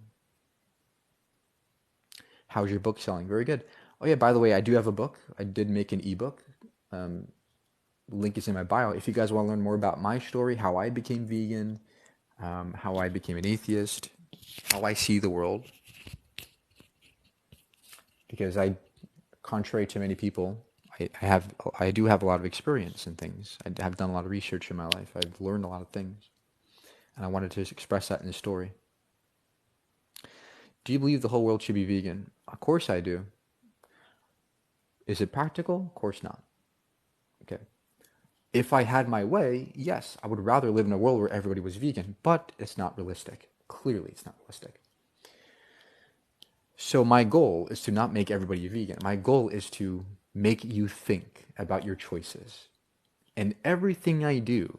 How's your book selling? Very good. Oh yeah, by the way, I do have a book. I did make an ebook. Link is in my bio. If you guys want to learn more about my story, how I became vegan, how I became an atheist, how I see the world, because contrary to many people, I do have a lot of experience in things. I have done a lot of research in my life. I've learned a lot of things, and I wanted to express that in the story. Do you believe the whole world should be vegan? Of course I do. Is it practical? Of course not. Okay. If I had my way, yes, I would rather live in a world where everybody was vegan, but it's not realistic. Clearly, it's not realistic. So my goal is to not make everybody vegan. My goal is to make you think about your choices. And everything I do,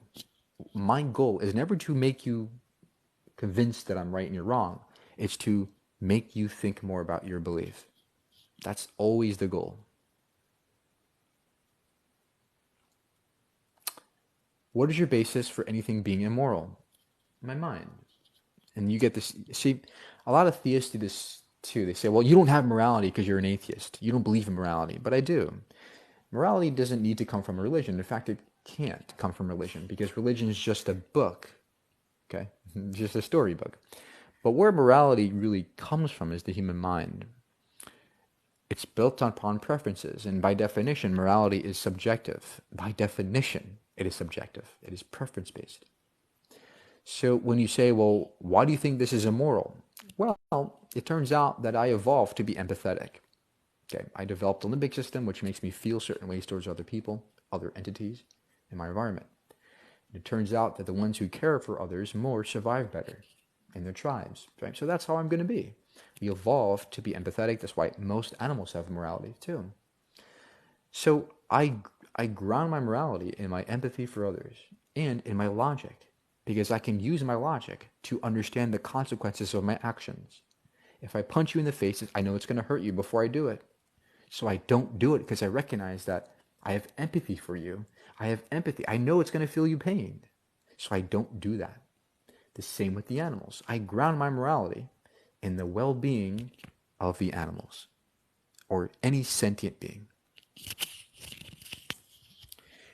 my goal is never to make you convinced that I'm right and you're wrong. It's to make you think more about your belief. That's always the goal. What is your basis for anything being immoral? My mind. And you get this. See, a lot of theists do this too. They say, well, you don't have morality because you're an atheist. You don't believe in morality. But I do. Morality doesn't need to come from religion. In fact, it can't come from religion because religion is just a book, okay? Just a storybook. But where morality really comes from is the human mind. It's built upon preferences, and by definition, morality is subjective. By definition, it is subjective. It is preference-based. So when you say, well, why do you think this is immoral? Well, it turns out that I evolved to be empathetic. Okay, I developed a limbic system which makes me feel certain ways towards other people, other entities, in my environment. And it turns out that the ones who care for others more survive better in their tribes. Right? So that's how I'm going to be. We evolved to be empathetic. That's why most animals have morality too. So I ground my morality in my empathy for others and in my logic, because I can use my logic to understand the consequences of my actions. If I punch you in the face, I know it's going to hurt you before I do it. So I don't do it because I recognize that I have empathy for you. I have empathy. I know it's going to feel you pain. So I don't do that. The same with the animals. I ground my morality in the well-being of the animals or any sentient being.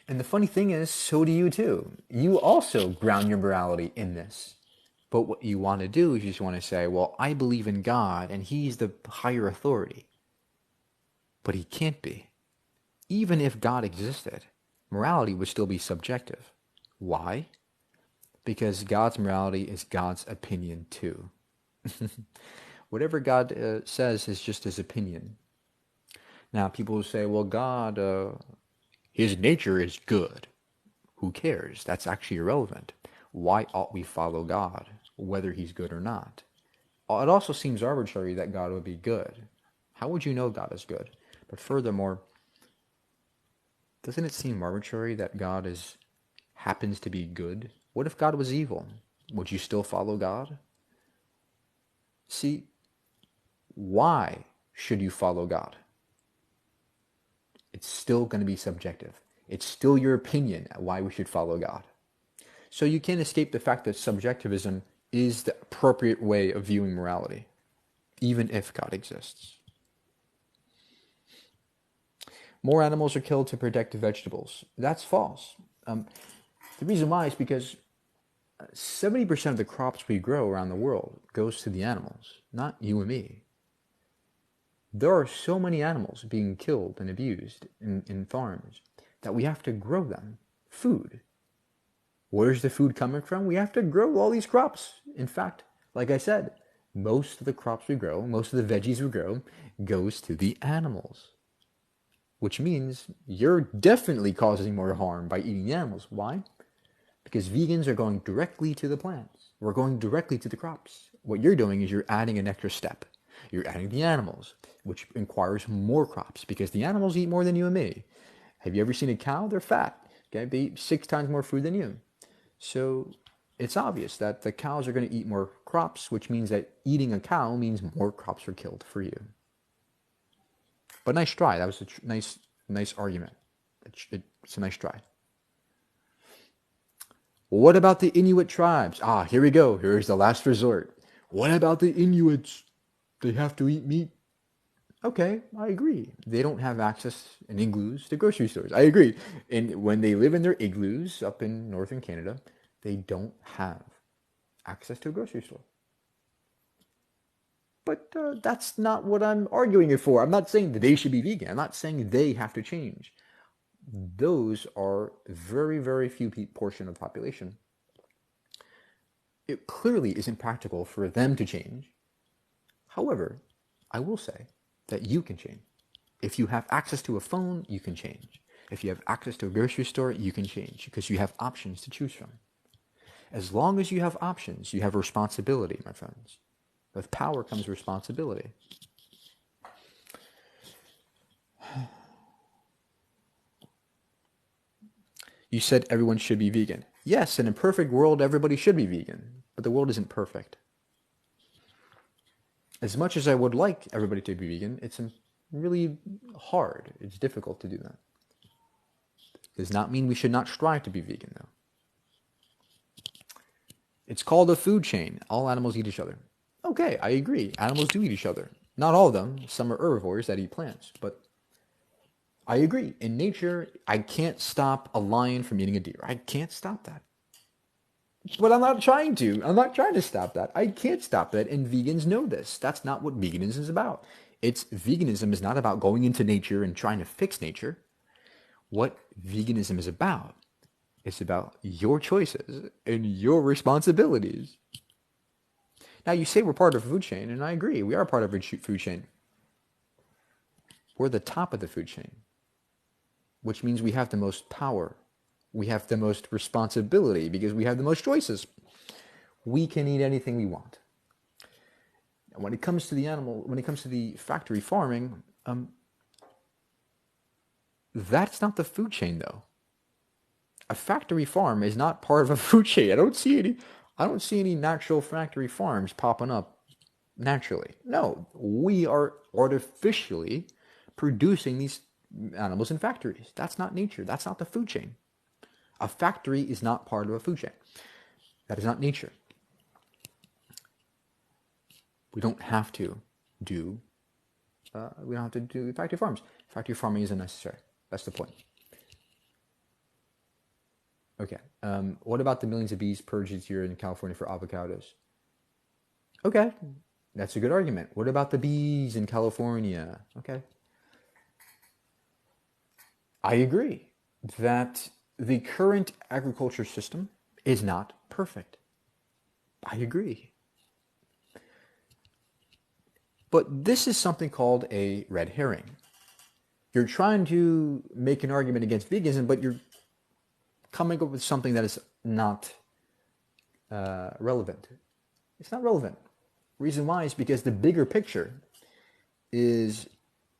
And the funny thing is, so do you too. You also ground your morality in this. But what you want to do is you just want to say, well, I believe in God and he's the higher authority. But he can't be. Even if God existed, morality would still be subjective. Why? Because God's morality is God's opinion too. Whatever God says is just his opinion. Now people will say, well, God, his nature is good. Who cares? That's actually irrelevant. Why ought we follow God, whether he's good or not? It also seems arbitrary that God would be good. How would you know God is good? But furthermore, doesn't it seem arbitrary that God happens to be good? What if God was evil? Would you still follow God? See, why should you follow God? It's still going to be subjective. It's still your opinion at why we should follow God. So you can't escape the fact that subjectivism is the appropriate way of viewing morality, even if God exists. More animals are killed to protect vegetables. That's false. The reason why is because 70% of the crops we grow around the world goes to the animals, not you and me. There are so many animals being killed and abused in farms that we have to grow them food. Where's the food coming from? We have to grow all these crops. In fact, like I said, most of the crops we grow, most of the veggies we grow, goes to the animals. Which means you're definitely causing more harm by eating the animals. Why? Because vegans are going directly to the plants. We're going directly to the crops. What you're doing is you're adding an extra step. You're adding the animals, which requires more crops because the animals eat more than you and me. Have you ever seen a cow? They're fat. Okay? They eat 6 times more food than you. So it's obvious that the cows are going to eat more crops, which means that eating a cow means more crops are killed for you. But nice try. That was a nice argument. It's a nice try. What about the Inuit tribes? Here we go. Here's the last resort. What about the Inuits? They have to eat meat. Okay, I agree. They don't have access in igloos to grocery stores. I agree. And when they live in their igloos up in northern Canada, they don't have access to a grocery store. But that's not what I'm arguing it for. I'm not saying that they should be vegan. I'm not saying they have to change. Those are very, very few portion of the population. It clearly isn't practical for them to change. However, I will say that you can change. If you have access to a phone, you can change. If you have access to a grocery store, you can change because you have options to choose from. As long as you have options, you have responsibility, my friends. With power comes responsibility. You said everyone should be vegan. Yes, in a perfect world, everybody should be vegan. But the world isn't perfect. As much as I would like everybody to be vegan, it's really hard. It's difficult to do that. Does not mean we should not strive to be vegan, though. It's called a food chain. All animals eat each other. Okay, I agree. Animals do eat each other. Not all of them. Some are herbivores that eat plants. But I agree. In nature, I can't stop a lion from eating a deer. I can't stop that. But I'm not trying to. I'm not trying to stop that. I can't stop that. And vegans know this. That's not what veganism is about. Veganism is not about going into nature and trying to fix nature. What veganism is about, it's about your choices and your responsibilities. Now, you say we're part of a food chain, and I agree. We are part of a food chain. We're the top of the food chain, which means we have the most power. We have the most responsibility because we have the most choices. We can eat anything we want. And when it comes to the factory farming, that's not the food chain, though. A factory farm is not part of a food chain. I don't see any natural factory farms popping up naturally. No, we are artificially producing these animals in factories. That's not nature. That's not the food chain. A factory is not part of a food chain. That is not nature. We don't have to do factory farms. Factory farming isn't necessary. That's the point. Okay. What about the millions of bees purged here in California for avocados? Okay. That's a good argument. What about the bees in California? Okay. I agree that the current agriculture system is not perfect. I agree. But this is something called a red herring. You're trying to make an argument against veganism, but you're coming up with something that is not relevant. It's not relevant. Reason why is because the bigger picture is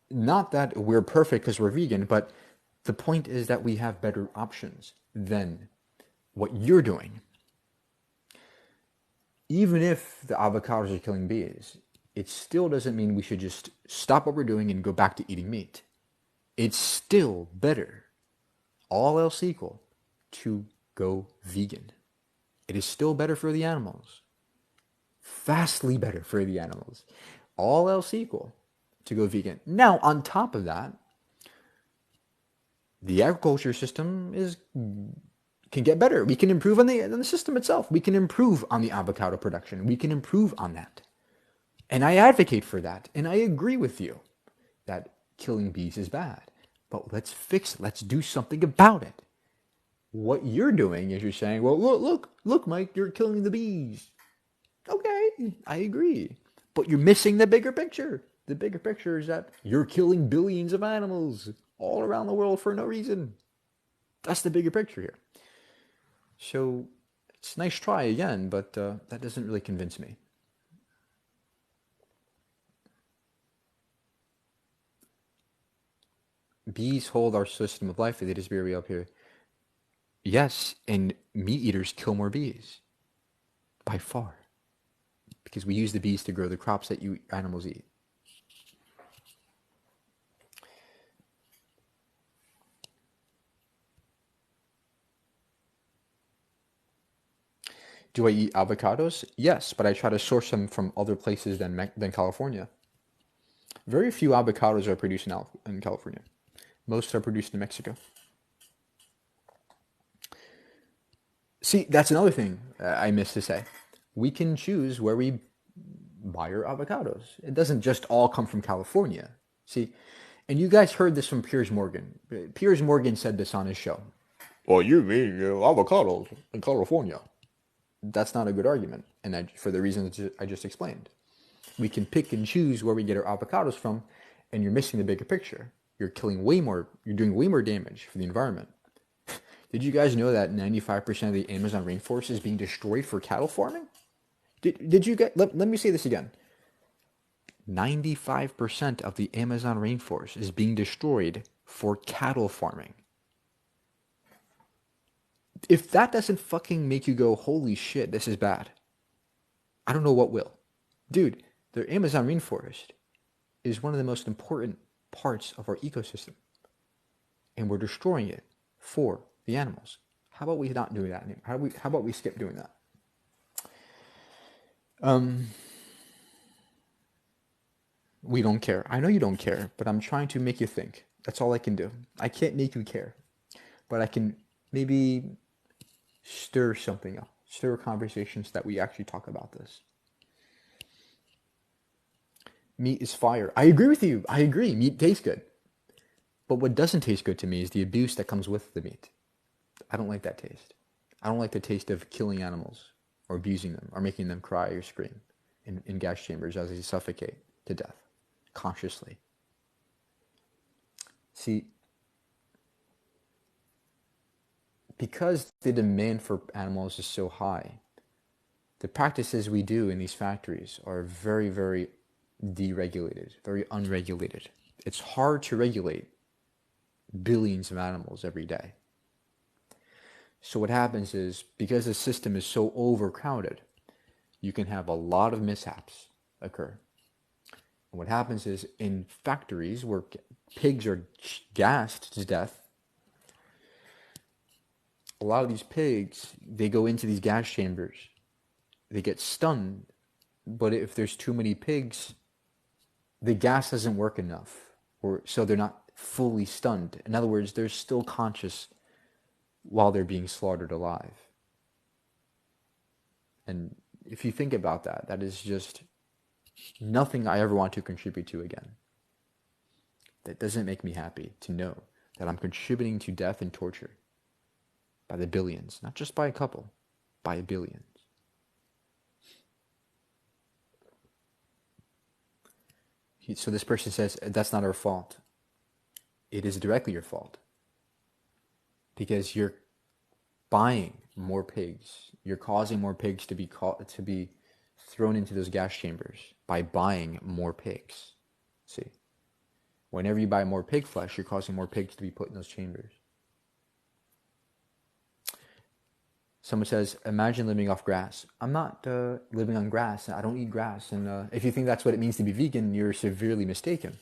not that we're perfect because we're vegan, but the point is that we have better options than what you're doing. Even if the avocados are killing bees, it still doesn't mean we should just stop what we're doing and go back to eating meat. It's still better, all else equal, to go vegan. It is still better for the animals. Vastly better for the animals. All else equal, to go vegan. Now, on top of that, the agriculture system can get better. We can improve on the system itself. We can improve on the avocado production. We can improve on that. And I advocate for that. And I agree with you that killing bees is bad. But let's fix it. Let's do something about it. What you're doing is you're saying, well, look, Mike, you're killing the bees. Okay, I agree. But you're missing the bigger picture. The bigger picture is that you're killing billions of animals all around the world for no reason. That's the bigger picture here. So it's a nice try again, but that doesn't really convince me. Bees hold our system of life. They disappear way up here. Yes, and meat eaters kill more bees. By far. Because we use the bees to grow the crops that you animals eat. Do I eat avocados? Yes, but I try to source them from other places than California. Very few avocados are produced in California. Most are produced in Mexico. See, that's another thing I missed to say. We can choose where we buy our avocados. It doesn't just all come from California. See, and you guys heard this from Piers Morgan. Piers Morgan said this on his show. Well, you mean avocados in California. That's not a good argument, and for the reasons I just explained. We can pick and choose where we get our avocados from, and you're missing the bigger picture. You're doing way more damage for the environment. Did you guys know that 95% of the Amazon rainforest is being destroyed for cattle farming? Did you get? Let me say this again. 95% of the Amazon rainforest is being destroyed for cattle farming. If that doesn't fucking make you go, holy shit, this is bad, I don't know what will. Dude, the Amazon rainforest is one of the most important parts of our ecosystem. And we're destroying it for the animals. How about we not do that anymore? How about we skip doing that? we don't care. I know you don't care, but I'm trying to make you think. That's all I can do. I can't make you care, but I can maybe stir something up, stir conversations that we actually talk about this. Meat is fire. I agree with you. I agree. Meat tastes good. But what doesn't taste good to me is the abuse that comes with the meat. I don't like that taste. I don't like the taste of killing animals or abusing them or making them cry or scream in gas chambers as they suffocate to death consciously. See, because the demand for animals is so high, the practices we do in these factories are very, very deregulated, very unregulated. It's hard to regulate billions of animals every day. So what happens is, because the system is so overcrowded, you can have a lot of mishaps occur. And what happens is, in factories where pigs are gassed to death, a lot of these pigs, they go into these gas chambers, they get stunned, but if there's too many pigs, the gas doesn't work enough, or so they're not fully stunned. In other words, they're still conscious while they're being slaughtered alive. And if you think about that, that is just nothing I ever want to contribute to again. That doesn't make me happy to know that I'm contributing to death and torture by the billions, not just by a couple, by billions. So this person says, that's not our fault. It is directly your fault. Because you're buying more pigs. You're causing more pigs to be thrown into those gas chambers by buying more pigs. See? Whenever you buy more pig flesh, you're causing more pigs to be put in those chambers. Someone says, imagine living off grass. I'm not living on grass. I don't eat grass. And if you think that's what it means to be vegan, you're severely mistaken.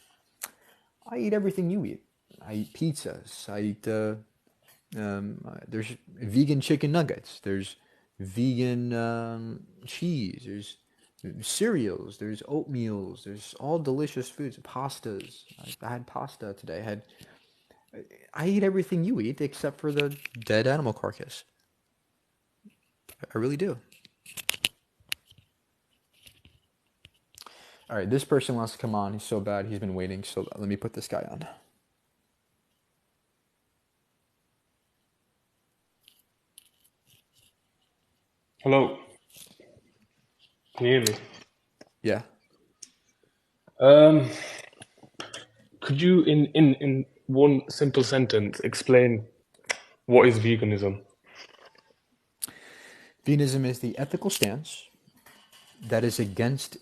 I eat everything you eat. I eat pizzas. I eat, there's vegan chicken nuggets. There's vegan cheese. There's cereals. There's oatmeals. There's all delicious foods. Pastas. I had pasta today. I eat everything you eat except for the dead animal carcass. I really do. All right, this person wants to come on. He's so bad. He's been waiting. So let me put this guy on. Hello. Can you hear me? Yeah. Could you, in one simple sentence, explain what is veganism? Veganism is the ethical stance that is against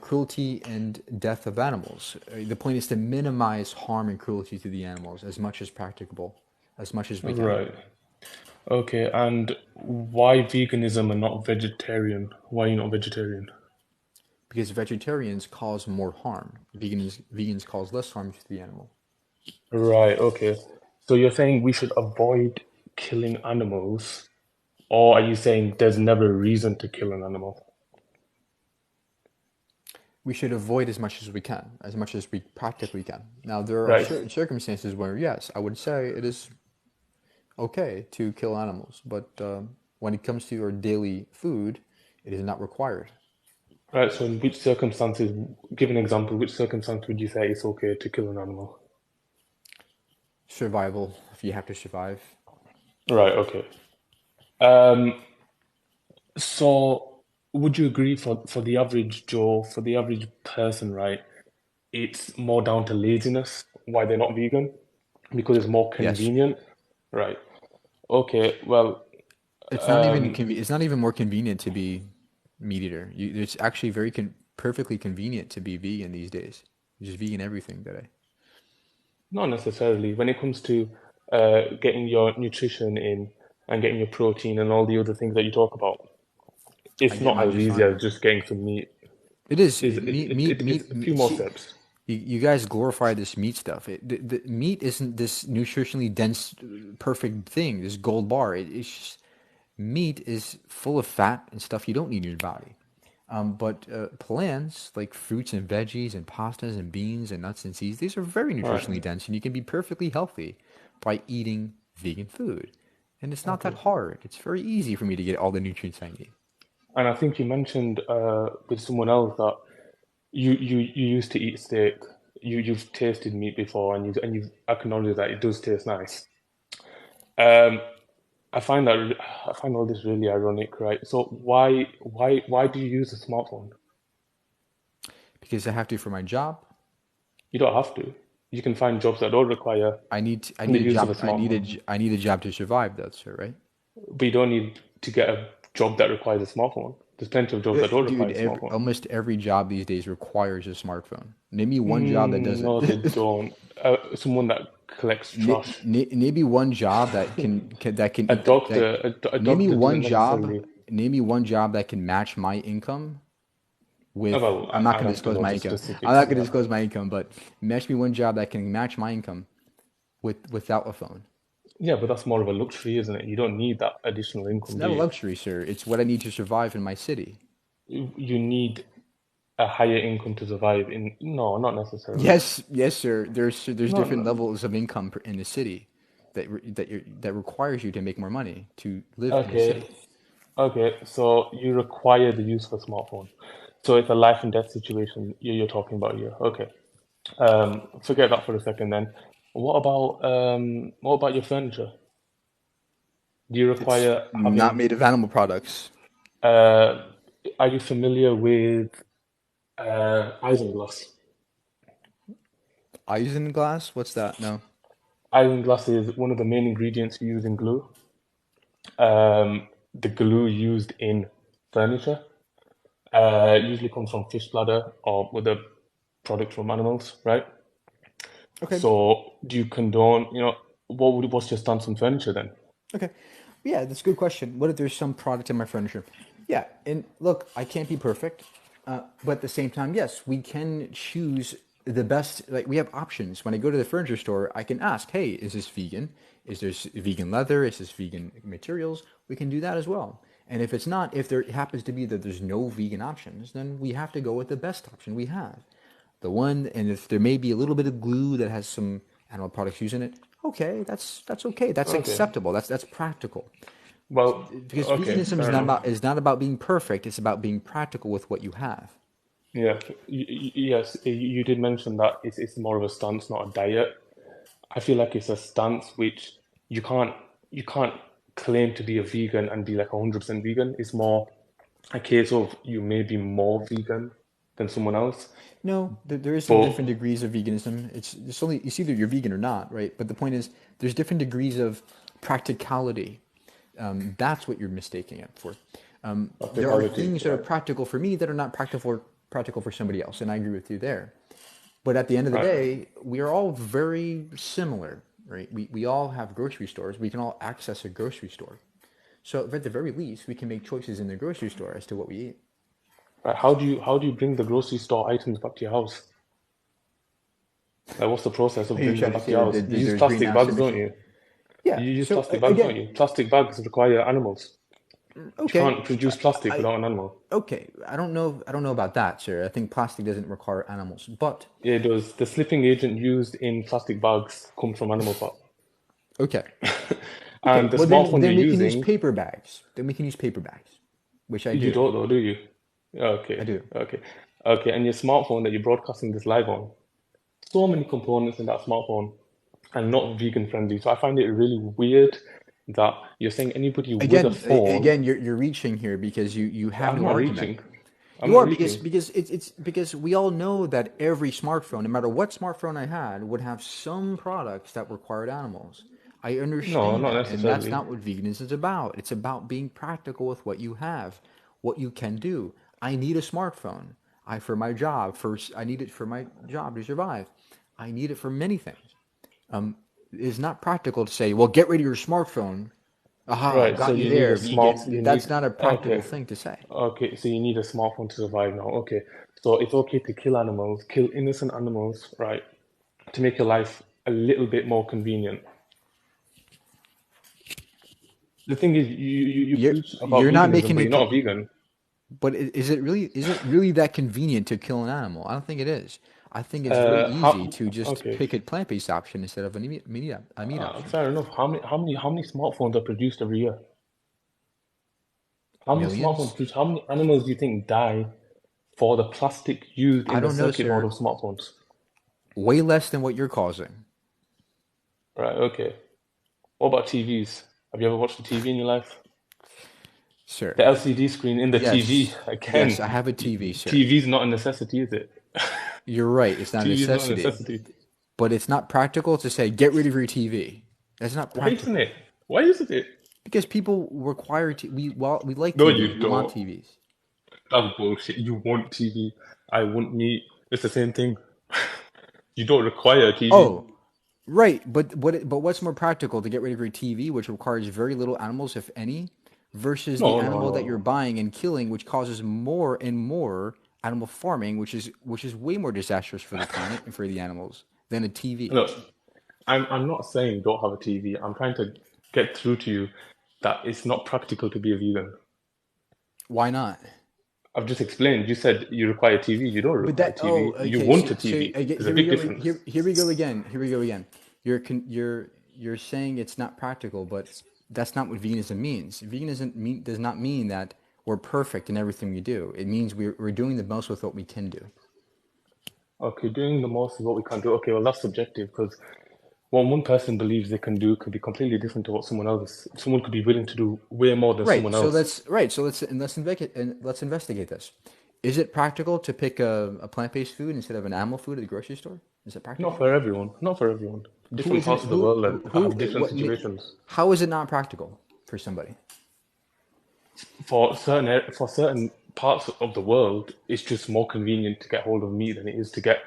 cruelty and death of animals. The point is to minimize harm and cruelty to the animals as much as practicable, as much as we can. Right. Okay, and why veganism and not vegetarian? Why are you not vegetarian? Because vegetarians cause more harm. Vegans cause less harm to the animal. Right, okay. So you're saying we should avoid killing animals, or are you saying there's never a reason to kill an animal? We should avoid as much as we can, as much as we practically can. Now, there are Right. certain circumstances where, yes, I would say it is okay to kill animals, but when it comes to your daily food, it is not required. Right, so in which circumstances, give an example, which circumstance would you say it's okay to kill an animal? Survival, if you have to survive. Right, okay. So would you agree for the average Joe, for the average person, right, it's more down to laziness why they're not vegan? Because it's more Yes. convenient? Right. Okay, well, It's not even it's not even more convenient to be meat eater. It's actually perfectly convenient to be vegan these days. You're just vegan everything today. not necessarily. When it comes to getting your nutrition in and getting your protein and all the other things that you talk about, I it's get not mine as just easy fine. as just getting some meat. It is It's, meat. it's a few more steps. You guys glorify this meat stuff. The meat isn't this nutritionally dense, perfect thing. This gold bar. It's just, meat is full of fat and stuff you don't need in your body. But plants like fruits and veggies and pastas and beans and nuts and seeds, these are very Right. nutritionally dense, and you can be perfectly healthy by eating vegan food. And it's not that Okay. hard. It's very easy for me to get all the nutrients I need. And I think you mentioned with someone else that you used to eat steak. You've tasted meat before, and you've acknowledged that it does taste nice. Um, I find all this really ironic, right? So why do you use a smartphone? Because I have to for my job. You don't have to. You can find jobs that don't require I the need a use of a job. smartphone, I need a job to survive, though, sir. Right? but you don't need to get a job that requires a smartphone. There's plenty of jobs that don't require Dude, a smartphone. almost every job these days requires a smartphone. Name me one job that doesn't. No, they don't. Someone that collects trash. Name me one job that can that. A Name me doctor one doesn't job. necessarily. Name me one job that can match my income with. Well, I'm not I'd going to have to disclose know my the income. I'm specifics not of going to that. disclose my income, but match me one job that can match my income without a phone. Yeah, but that's more of a luxury, isn't it? You don't need that additional It's income, do not a you? luxury, sir. It's what I need to survive in my city. You need a higher income to survive in. No, not necessarily. Yes, sir. There's No, different no. levels of income in the city that requires you to make more money to live in the Okay, city. okay. So you require the use of a smartphone. So it's a life and death situation you're talking about here. Okay. Forget that for a second then. What about your furniture? Do you It's require not having made of animal products. uh are you familiar with isinglass? Isinglass? What's that? No. Isinglass is one of the main ingredients used in glue. The glue used in furniture usually comes from fish bladder or with a product from animals, right? Okay. So do you condone, what's your stance on furniture then? Okay. Yeah, that's a good question. What if there's some product in my furniture? Yeah, and look, I can't be perfect, but at the same time, yes, we can choose the best. Like we have options. When I go to the furniture store, I can ask, "Hey, is this vegan? Is there vegan leather? Is this vegan materials?" We can do that as well. And if it's not, if there happens to be that there's no vegan options, then we have to go with the best option we have. The one, and if there may be a little bit of glue that has some animal products used in it, okay, that's okay. That's Okay. acceptable. That's practical. Well, Because okay, veganism fair enough. is not about being perfect. It's about being practical with what you have. Yeah, yes, you did mention that it's more of a stance, not a diet. I feel like it's a stance which you can't you can't claim to be a vegan and be like 100% vegan. It's more a case of you may be more vegan than someone else. No, there is some But different degrees of veganism. It's either you're vegan or not, right? But the point is, there's different degrees of practicality. That's what you're mistaking it for. There are practicality, things that are right? practical for me that are not practical for somebody else, and I agree with you there. But at the end of the Right. day, we are all very similar, right? We all have grocery stores. We can all access a grocery store. So at the very least, we can make choices in the grocery store as to what we eat. Right. How do you bring the grocery store items back to your house? Like, what's the process Are of you bringing them trying to back to say your that house? You use there's plastic greenhouse bags, don't emission? you? Yeah. You use So plastic bags, don't again, you? Plastic bags require animals. You okay, can't produce plastic I without an animal. okay. I don't know about that, sir. I think plastic doesn't require animals, but Yeah, it does. The slipping agent used in plastic bags comes from animal fat. okay, okay. And the Well, smartphone you're then we can use using, paper bags. Then we can use paper bags, which I you do. don't though, do you? I Okay, do. okay, okay. And your smartphone that you're broadcasting this live on, so many components in that smartphone and not vegan friendly. So I find it really weird that you're saying anybody with a phone, Again, you're reaching here because you have I'm no not argument. reaching. I'm You not are reaching. because it's because we all know that every smartphone, no matter what smartphone I had, would have some products that required animals. I No, understand not that, and that's necessarily. not what veganism is about. It's about being practical with what you have, what you can do. I need a smartphone. I for my job. First, I need it for my job to survive. I need it for many things. It's not practical to say, "Well, get rid of your smartphone." Aha, Right, so got you you need there, a smart, vegan. you That's need, not a practical okay, thing to say. okay, so you need a smartphone to survive now. Okay, so it's okay to kill animals, kill innocent animals, right, to make your life a little bit more convenient. The thing is, you You're preach about you're not veganism, making but it. you're not a vegan. But is it really that convenient to kill an animal? I don't think it is. I think it's very easy to just Okay, pick a plant-based option instead of a meat option. fair enough. How many smartphones are produced every year? How many smartphones Millions? produced? How many animals do you think die for the plastic used I in the don't know, circuit board sir. of smartphones? Way less than what you're causing, Right, okay. What about TVs? Have you ever watched a TV in your life? sir. The LCD screen in the TV, Yes, yes, again, I have a TV, sir. TV's not a necessity, is it? You're right. It's not a TV is not a necessity, necessity. but it's not practical to say get rid of your TV. That's not Why isn't practical it? Why isn't it? because people require we like No, TVs. you We want don't. TVs. That's bullshit. You want TV. I want meat. It's the same thing. You don't require a TV. Oh, right, but what's more practical to get rid of your TV, which requires very little animals, if any, versus the No, no, animal no, that you're no. buying and killing, which causes more and more animal farming, which is way more disastrous for the planet and for the animals than a TV. Look, I'm not saying don't have a TV. I'm trying to get through to you that it's not practical to be a vegan. Why not? I've just explained. You said you require TV. You don't But require that oh TV. You okay want a TV. There's a here we big go difference. here we go again you're saying it's not practical, but that's not what veganism means. Does not mean that we're perfect in everything we do. It means we're doing the most with what we can do. Okay, doing the most is what we can do. Okay, well, that's subjective because what one person believes they can do could be completely different to what someone else. Someone could be willing to do way more than Right. someone else. So let's investigate this. Is it practical to pick a plant-based food instead of an animal food at the grocery store? Is it Not practical? for everyone. Not for everyone. Who Different isn't parts of the world that have different situations. how is it not practical for somebody? For certain parts of the world, it's just more convenient to get hold of meat than it is to get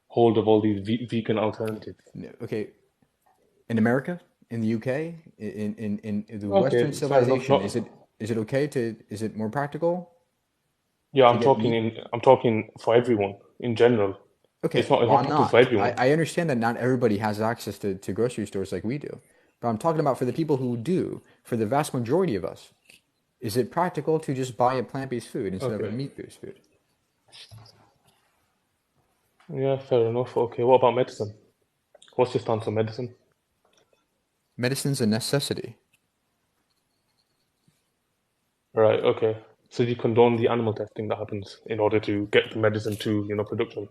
hold of all these vegan alternatives. No, okay, in America, in the UK, in the Western Okay, fair enough. civilization, Not, is it more practical yeah, to get meat? I'm talking for everyone in general. Okay, It's well, not I'm practical for not. everyone. I understand that not everybody has access to grocery stores like we do, but I'm talking about for the people who do, for the vast majority of us, is it practical to just buy a plant-based food instead of a Okay. meat-based food? Yeah, fair enough. Okay, what about medicine? What's your stance on medicine? Medicine's a necessity. Right, okay. So you condone the animal testing that happens in order to get the medicine to, production.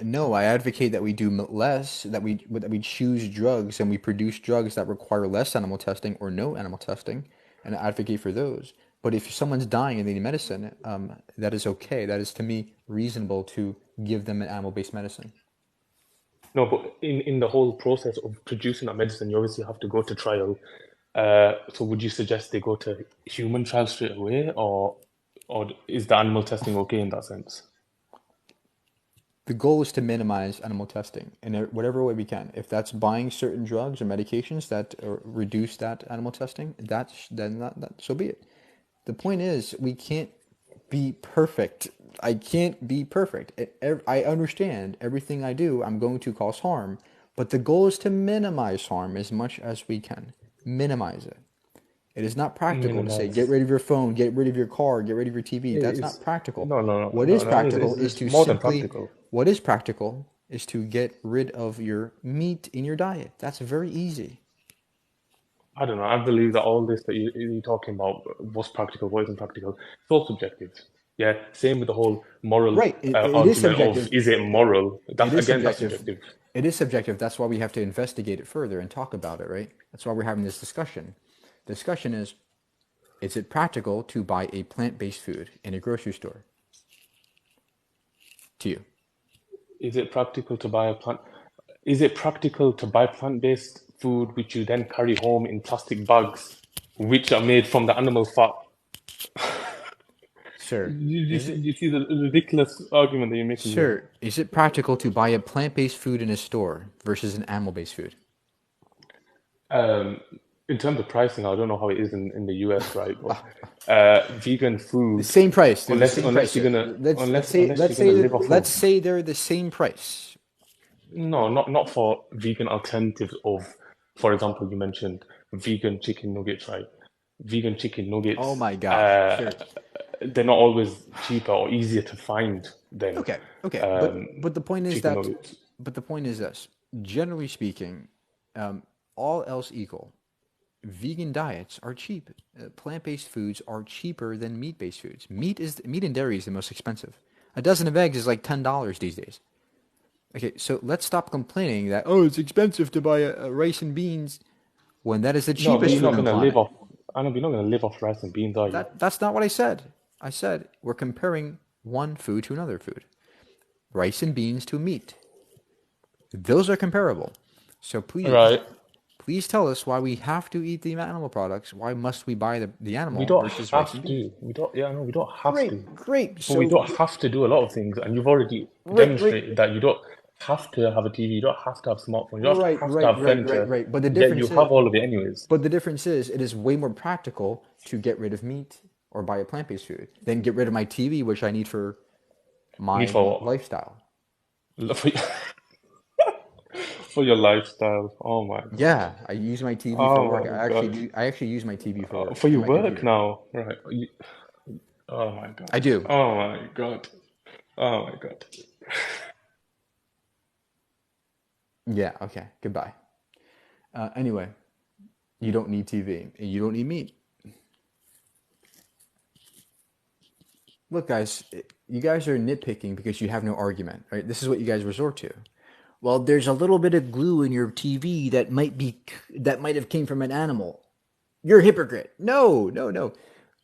No, I advocate that we do less, that we choose drugs and we produce drugs that require less animal testing or no animal testing, and I advocate for those. But if someone's dying and they need medicine, that is okay. That is to me reasonable to give them an animal-based medicine. No, but in the whole process of producing that medicine, you obviously have to go to trial. So would you suggest they go to human trials straight away, or is the animal testing okay in that sense? The goal is to minimize animal testing in whatever way we can. If that's buying certain drugs or medications that reduce that animal testing, that so be it. The point is, we can't be perfect. I can't be perfect. I understand everything I do, I'm going to cause harm, but the goal is to minimize harm as much as we can. Minimize it. It is not practical to say get Minimize. rid of your phone, get rid of your car, get rid of your TV. That's not It's practical. no, no, no, What no, is no. practical is It's to more than simply, practical. what is practical is to get rid of your meat in your diet. That's very easy. I don't know. I believe that all this that you're talking about, what's practical, what isn't practical, it's all subjective. Yeah. Same with the whole moral Right. It is argument of subjective. is it moral? It is That's subjective. subjective. It is subjective. That's why we have to investigate it further and talk about it, right? That's why we're having this discussion. The discussion is it practical to buy a plant-based food in a grocery store? To you. Is it practical to buy a plant? Is it practical to buy plant-based food which you then carry home in plastic bags, which are made from the animal fat? Sir, You is see, it you see the ridiculous argument that you're making here. Sir, is it practical to buy a plant-based food in a store versus an animal-based food? Um, in terms of pricing, I don't know how it is in the US, right? But vegan The food, same price. They're the same price, unless you're sir. gonna unless you're gonna live off Let's of say they're the same price. no, not for vegan alternatives of, for example, you mentioned vegan chicken nuggets, right? Vegan chicken Oh nuggets. my gosh, sir. they're not always cheaper or easier to find than Okay, okay, um, but the point is chicken that, nuggets. but the point is this. Generally speaking, um, all else equal, vegan diets are cheap. Plant-based foods are cheaper than meat-based foods. Meat and dairy is the most expensive. A dozen of eggs is like $10 these days. Okay, so let's stop complaining that it's expensive to buy a rice and beans when that is the No, but cheapest you're food not on the gonna live planet. off. I know, but you're not gonna live off rice and beans, are you? That's not what I said. I said we're comparing one food to another food. Rice and beans to meat. Those are comparable. So please, Right. please tell us why we have to eat the animal products. Why must we buy the We animal don't versus rice and have beans? to. We don't. Yeah, no, we don't have to. Great, great. But we So, don't have to do a lot of things, and you've already right, right, demonstrated that you don't have to have a TV. You don't have to have a smartphone. You don't right, have to right, have right, right, furniture. right. Yet you have all of it anyways. But the difference is, it is way more practical to get rid of meat or buy a plant-based food than get rid of my TV, which I need for Need my for lifestyle. what? For your lifestyle. Oh my God. Yeah, I use my TV for Oh work. my God. I actually use my TV for work For and your my work computer. now, right? Oh my I God. do. Oh my God. Oh my God. Yeah. Okay. Goodbye. Anyway, you don't need TV. And you don't need meat. Look, guys, you guys are nitpicking because you have no argument, right? This is what you guys resort to. Well, there's a little bit of glue in your TV that might have came from an animal. You're a hypocrite. No, no, no.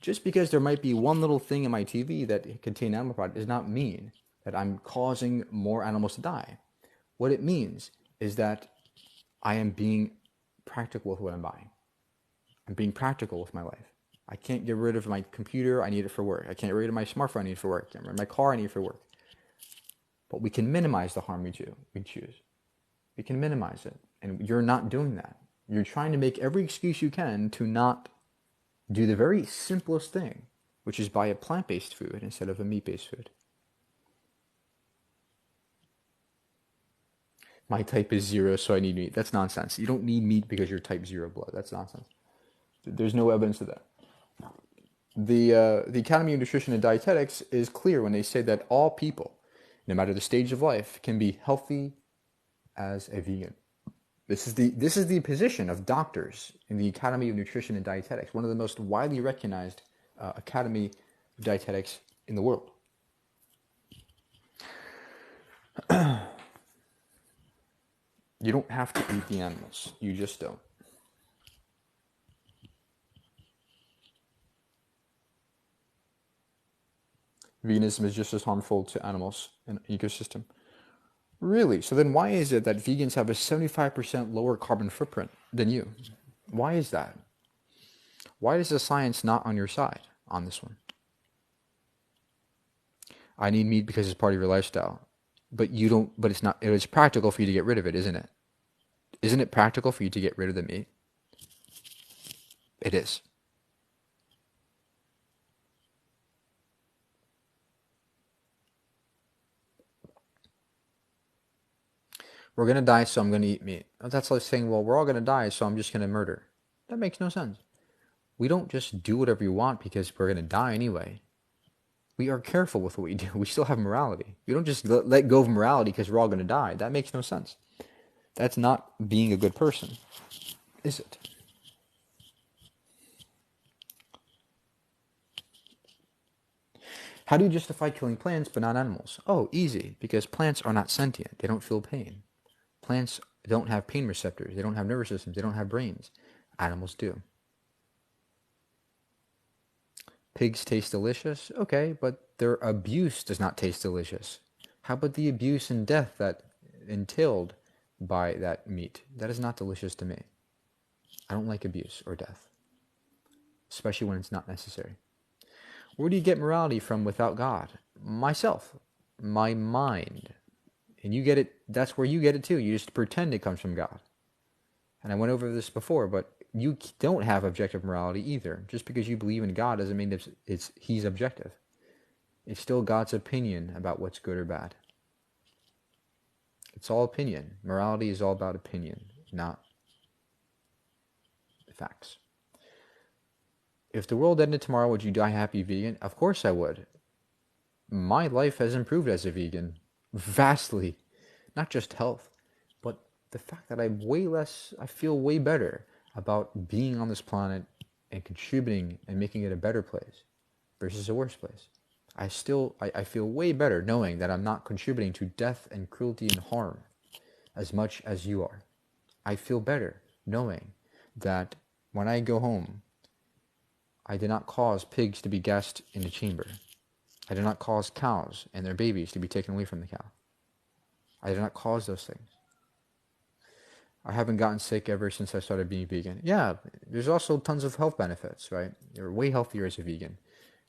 Just because there might be one little thing in my TV that contain animal product does not mean that I'm causing more animals to die. What it means is that I am being practical with what I'm buying. I'm being practical with my life. I can't get rid of my computer. I need it for work. I can't get rid of my smartphone. I need it for work. I can't get rid of my car. I need it for work. But we can minimize the harm we choose. We can minimize it. And you're not doing that. You're trying to make every excuse you can to not do the very simplest thing, which is buy a plant-based food instead of a meat-based food. My type is 0, so I need meat. That's nonsense. You don't need meat because you're type 0 blood. That's nonsense. There's no evidence of that. The Academy of Nutrition and Dietetics is clear when they say that all people, no matter the stage of life, can be healthy as a vegan. This is the position of doctors in the Academy of Nutrition and Dietetics, one of the most widely recognized Academy of Dietetics in the world. You don't have to eat the animals. You just don't. Veganism is just as harmful to animals and ecosystem. Really? So then why is it that vegans have a 75% lower carbon footprint than you? Why is that? Why is the science not on your side on this one? I need meat because it's part of your lifestyle. But you don't, but it's not, it is practical for you to get rid of it, isn't it? Isn't it practical for you to get rid of the meat? It is. We're going to die, so I'm going to eat meat. That's like saying, well, we're all going to die, so I'm just going to murder. That makes no sense. We don't just do whatever we want because we're going to die anyway. We are careful with what we do. We still have morality. We don't just let go of morality because we're all going to die. That makes no sense. That's not being a good person, is it? How do you justify killing plants but not animals? Oh, easy. Because plants are not sentient. They don't feel pain. Plants don't have pain receptors. They don't have nervous systems. They don't have brains. Animals do. Pigs taste delicious? Okay, but their abuse does not taste delicious. How about the abuse and death that entailed by that meat? That is not delicious to me. I don't like abuse or death, especially when it's not necessary. Where do you get morality from without God? Myself, my mind. And you get it, that's where you get it too. You just pretend it comes from God. And I went over this before, but you don't have objective morality either. Just because you believe in God doesn't mean he's objective. It's still God's opinion about what's good or bad. It's all opinion. Morality is all about opinion, not facts. If the world ended tomorrow, would you die happy vegan? Of course I would. My life has improved as a vegan vastly. Not just health, but the fact that I feel way better about being on this planet and contributing and making it a better place versus a worse place. I feel way better knowing that I'm not contributing to death and cruelty and harm as much as you are. I feel better knowing that when I go home, I did not cause pigs to be gassed in a chamber. I did not cause cows and their babies to be taken away from the cow. I did not cause those things. I haven't gotten sick ever since I started being vegan. Yeah, there's also tons of health benefits, right? You're way healthier as a vegan.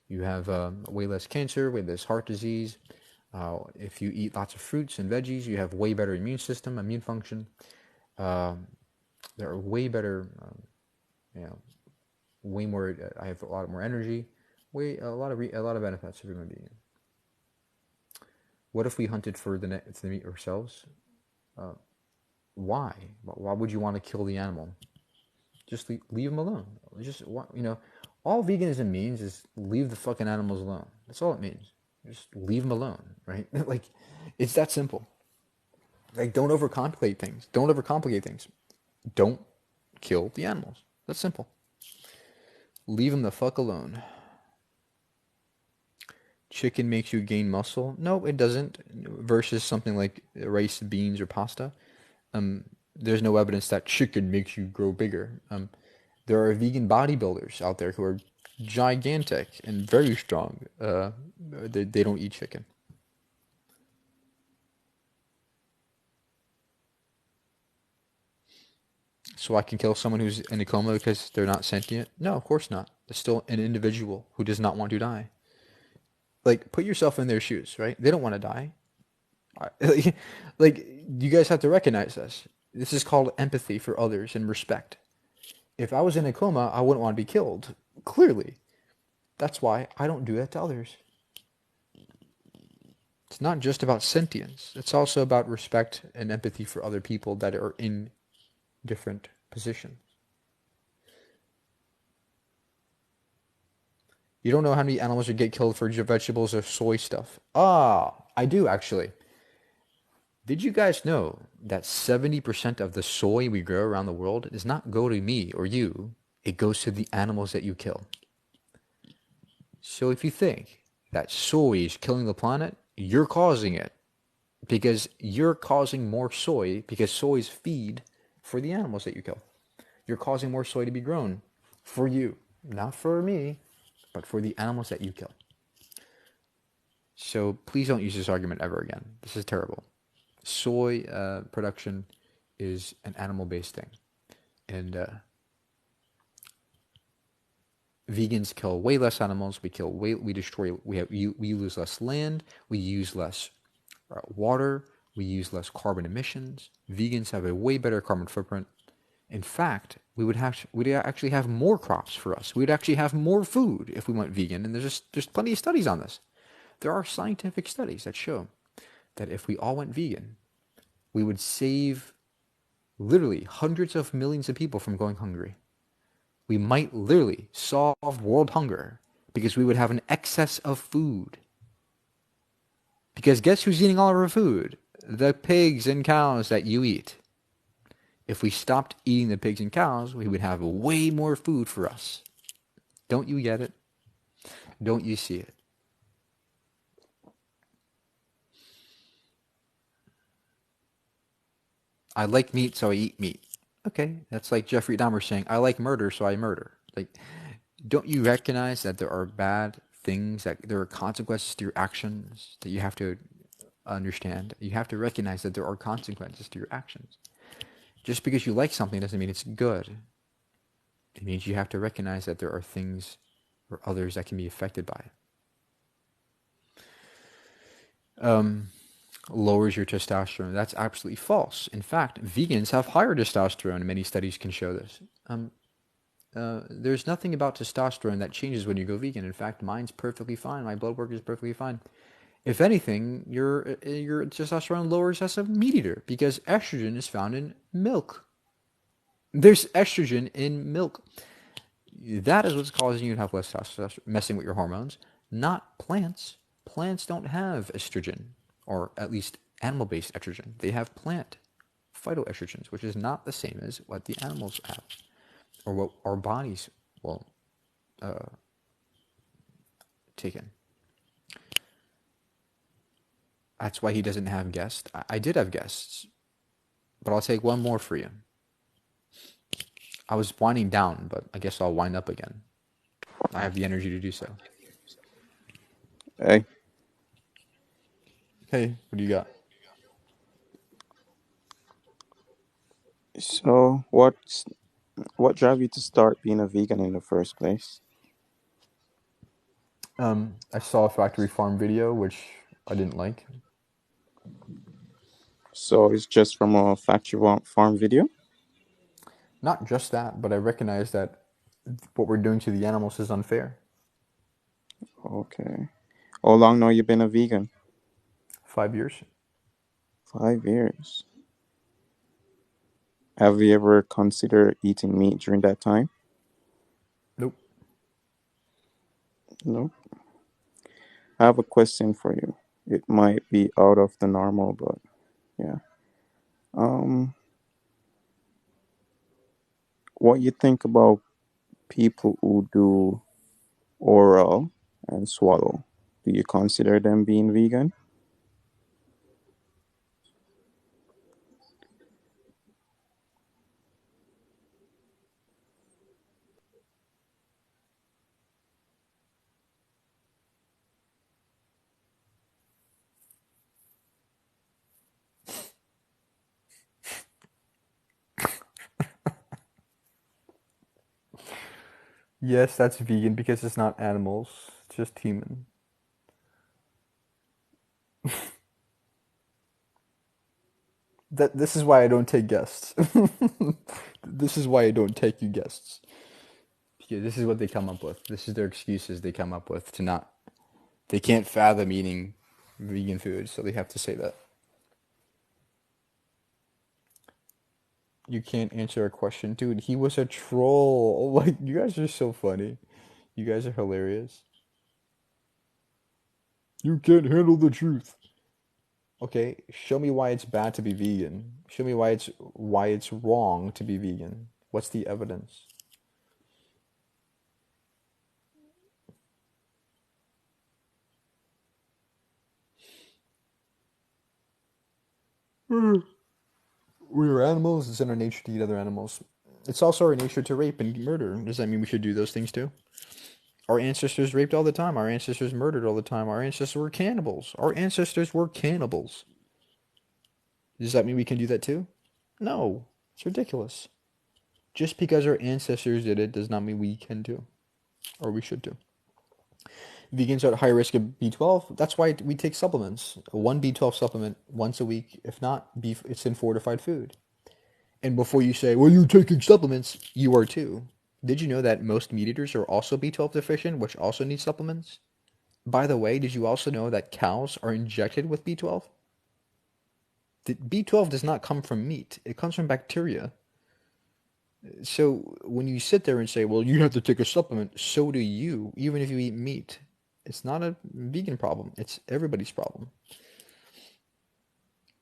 You have way less cancer, way less heart disease. If you eat lots of fruits and veggies, you have way better immune system, immune function. There are way better, you know, way more. I have a lot more energy. A lot of benefits of being vegan. What if we hunted for the meat ourselves? Why? Why would you want to kill the animal? Just leave them alone. Just all veganism means is leave the fucking animals alone. That's all it means. Just leave them alone, right? Like, it's that simple. Like, don't overcomplicate things. Don't kill the animals. That's simple. Leave them the fuck alone. Chicken makes you gain muscle? No, it doesn't. Versus something like rice, beans, or pasta. There's no evidence that chicken makes you grow bigger. There are vegan bodybuilders out there who are gigantic and very strong. They don't eat chicken. So I can kill someone who's in a coma because they're not sentient? No, of course not. They're still an individual who does not want to die. Like, put yourself in their shoes, right? They don't want to die. Like, you guys have to recognize this. This is called empathy for others and respect. If I was in a coma, I wouldn't want to be killed. Clearly. That's why I don't do that to others. It's not just about sentience. It's also about respect and empathy for other people that are in different positions. You don't know how many animals would get killed for vegetables or soy stuff. I do actually. Did you guys know that 70% of the soy we grow around the world does not go to me or you, it goes to the animals that you kill? So if you think that soy is killing the planet, you're causing it. Because you're causing more soy, because soy is feed for the animals that you kill. You're causing more soy to be grown for you, not for me, but for the animals that you kill. So please don't use this argument ever again. This is terrible. Soy production is an animal-based thing, and vegans kill way less animals. We lose less land. We use less water. We use less carbon emissions. Vegans have a way better carbon footprint. In fact, we'd actually have more crops for us. We'd actually have more food if we went vegan. And there's plenty of studies on this. There are scientific studies that show that if we all went vegan, we would save literally hundreds of millions of people from going hungry. We might literally solve world hunger because we would have an excess of food. Because guess who's eating all of our food? The pigs and cows that you eat. If we stopped eating the pigs and cows, we would have way more food for us. Don't you get it? Don't you see it? I like meat, so I eat meat. Okay, that's like Jeffrey Dahmer saying, I like murder, so I murder. Like, don't you recognize that there are bad things, that there are consequences to your actions that you have to understand? You have to recognize that there are consequences to your actions. Just because you like something doesn't mean it's good. It means you have to recognize that there are things or others that can be affected by it. Lowers your testosterone. That's absolutely false. In fact, vegans have higher testosterone. Many studies can show this. There's nothing about testosterone that changes when you go vegan. In fact, mine's perfectly fine. My blood work is perfectly fine. If anything, your testosterone lowers as a meat eater because estrogen is found in milk. There's estrogen in milk. That is what's causing you to have less testosterone, messing with your hormones, not plants. Plants don't have estrogen, or at least animal-based estrogen. They have plant phytoestrogens, which is not the same as what the animals have, or what our bodies will take in. That's why he doesn't have guests. I did have guests, but I'll take one more for you. I was winding down, but I guess I'll wind up again. I have the energy to do so. Hey, Hey, what do you got? so what drove you to start being a vegan in the first place? I saw a factory farm video, which I didn't like. So it's just from a farm video? Not just that, but I recognize that what we're doing to the animals is unfair. Okay. How long now you been a vegan? 5 years? 5 years. Have you ever considered eating meat during that time? Nope. No. I have a question for you. It might be out of the normal, but yeah. Um, what you think about people who do oral and swallow? Do you consider them being vegan? Yes, that's vegan because it's not animals, it's just human. This is why I don't take guests. This is why I don't take you guests. Because this is what they come up with. This is their excuses they come up with to not. They can't fathom eating vegan food, so they have to say that. You can't answer a question, dude. He was a troll. Like, you guys are so funny. You guys are hilarious. You can't handle the truth. Okay, show me why it's bad to be vegan. Show me why it's wrong to be vegan. What's the evidence? We're animals. It's in our nature to eat other animals. It's also our nature to rape and murder. Does that mean we should do those things too? Our ancestors raped all the time. Our ancestors murdered all the time. Our ancestors were cannibals. Our ancestors were cannibals. Does that mean we can do that too? No. It's ridiculous. Just because our ancestors did it does not mean we can do, or we should do. Vegans are at high risk of B12. That's why we take supplements. One B12 supplement once a week. If not, beef, it's in fortified food. And before you say, well, you're taking supplements, you are too. Did you know that most meat eaters are also B12 deficient, which also need supplements? By the way, did you also know that cows are injected with B12? B12 does not come from meat, it comes from bacteria. So when you sit there and say, well, you have to take a supplement, so do you, even if you eat meat. It's not a vegan problem, it's everybody's problem.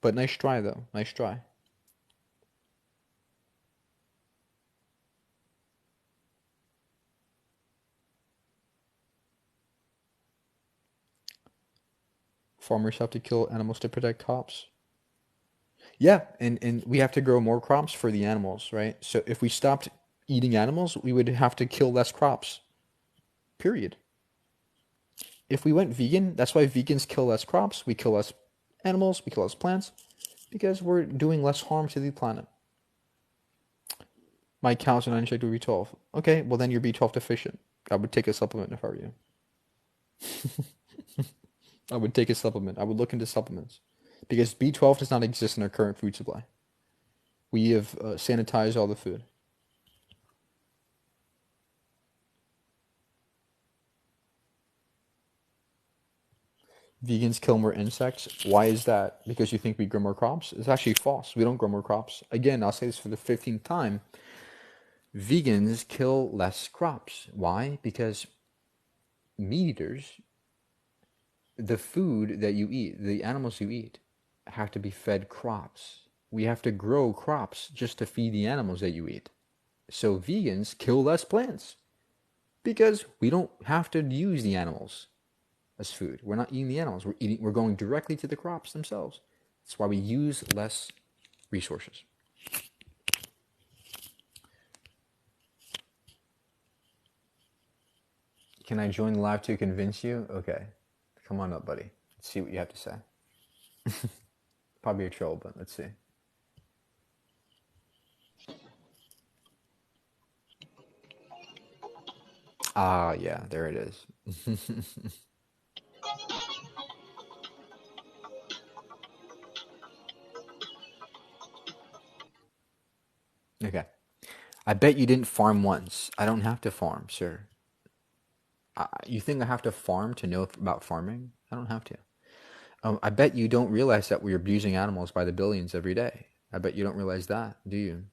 But nice try, though. Nice try. Farmers have to kill animals to protect crops. Yeah, and we have to grow more crops for the animals, right? So if we stopped eating animals, we would have to kill less crops. Period. If we went vegan, that's why vegans kill less crops, we kill less animals, we kill less plants, because we're doing less harm to the planet. My cows are not injected with B12. Okay, well then you're B12 deficient. I would take a supplement if I were you. I would take a supplement. I would look into supplements. Because B12 does not exist in our current food supply. We have sanitized all the food. Vegans kill more insects. Why is that? Because you think we grow more crops? It's actually false. We don't grow more crops. Again, I'll say this for the 15th time. Vegans kill less crops. Why? Because meat eaters, the food that you eat, the animals you eat, have to be fed crops. We have to grow crops just to feed the animals that you eat. So vegans kill less plants because we don't have to use the animals as food. We're not eating the animals. We're going directly to the crops themselves. That's why we use less resources. Can I join the live to convince you? Okay. Come on up, buddy. Let's see what you have to say. Probably a troll, but let's see. Ah, yeah, there it is. Okay. I bet you didn't farm once. I don't have to farm, sir. You think I have to farm to know about farming? I don't have to. I bet you don't realize that we're abusing animals by the billions every day. I bet you don't realize that, do you?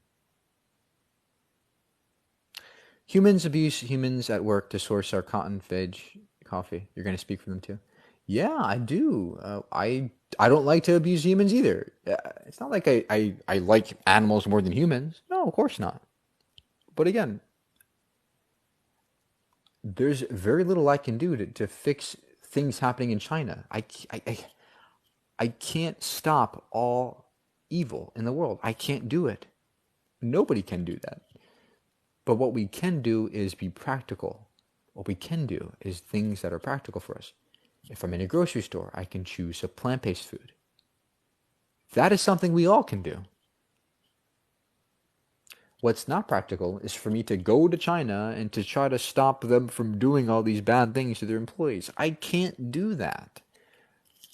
Humans abuse humans at work to source our cotton, veg, coffee. You're going to speak for them too? Yeah, I do. I don't like to abuse humans either. It's not like I like animals more than humans. No, of course not. But again, there's very little I can do to fix things happening in China. I can't stop all evil in the world. I can't do it. Nobody can do that. But what we can do is be practical. What we can do is things that are practical for us. If I'm in a grocery store, I can choose a plant-based food. That is something we all can do. What's not practical is for me to go to China and to try to stop them from doing all these bad things to their employees. I can't do that.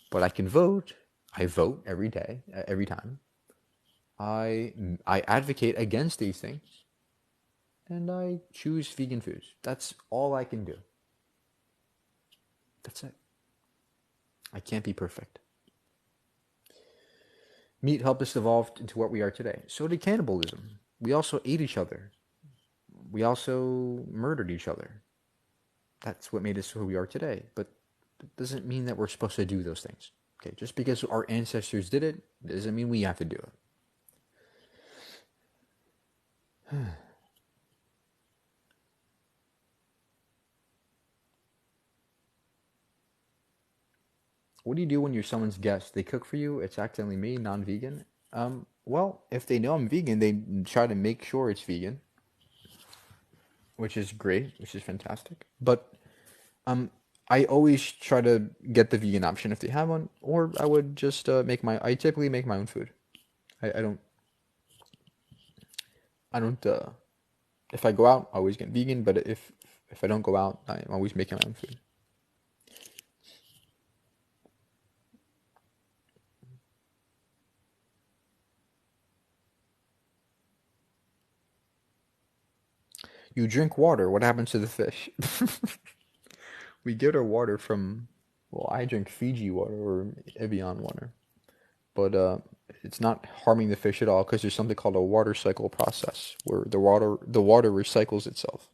But I can vote. I vote every day, every time. I advocate against these things. And I choose vegan foods. That's all I can do. That's it. I can't be perfect. Meat helped us evolve into what we are today. So did cannibalism. We also ate each other. We also murdered each other. That's what made us who we are today. But it doesn't mean that we're supposed to do those things. Okay, just because our ancestors did it, doesn't mean we have to do it. What do you do when you're someone's guest? They cook for you, it's accidentally me, non-vegan. Well, if they know I'm vegan, they try to make sure it's vegan, which is great, which is fantastic. But I always try to get the vegan option if they have one, or I would just I typically make my own food. I don't, I don't, if I go out, I always get vegan, but if I don't go out, I'm always making my own food. You drink water, what happens to the fish? We get our water from, well, I drink Fiji water or Evian water, but it's not harming the fish at all because there's something called a water cycle process where the water recycles itself.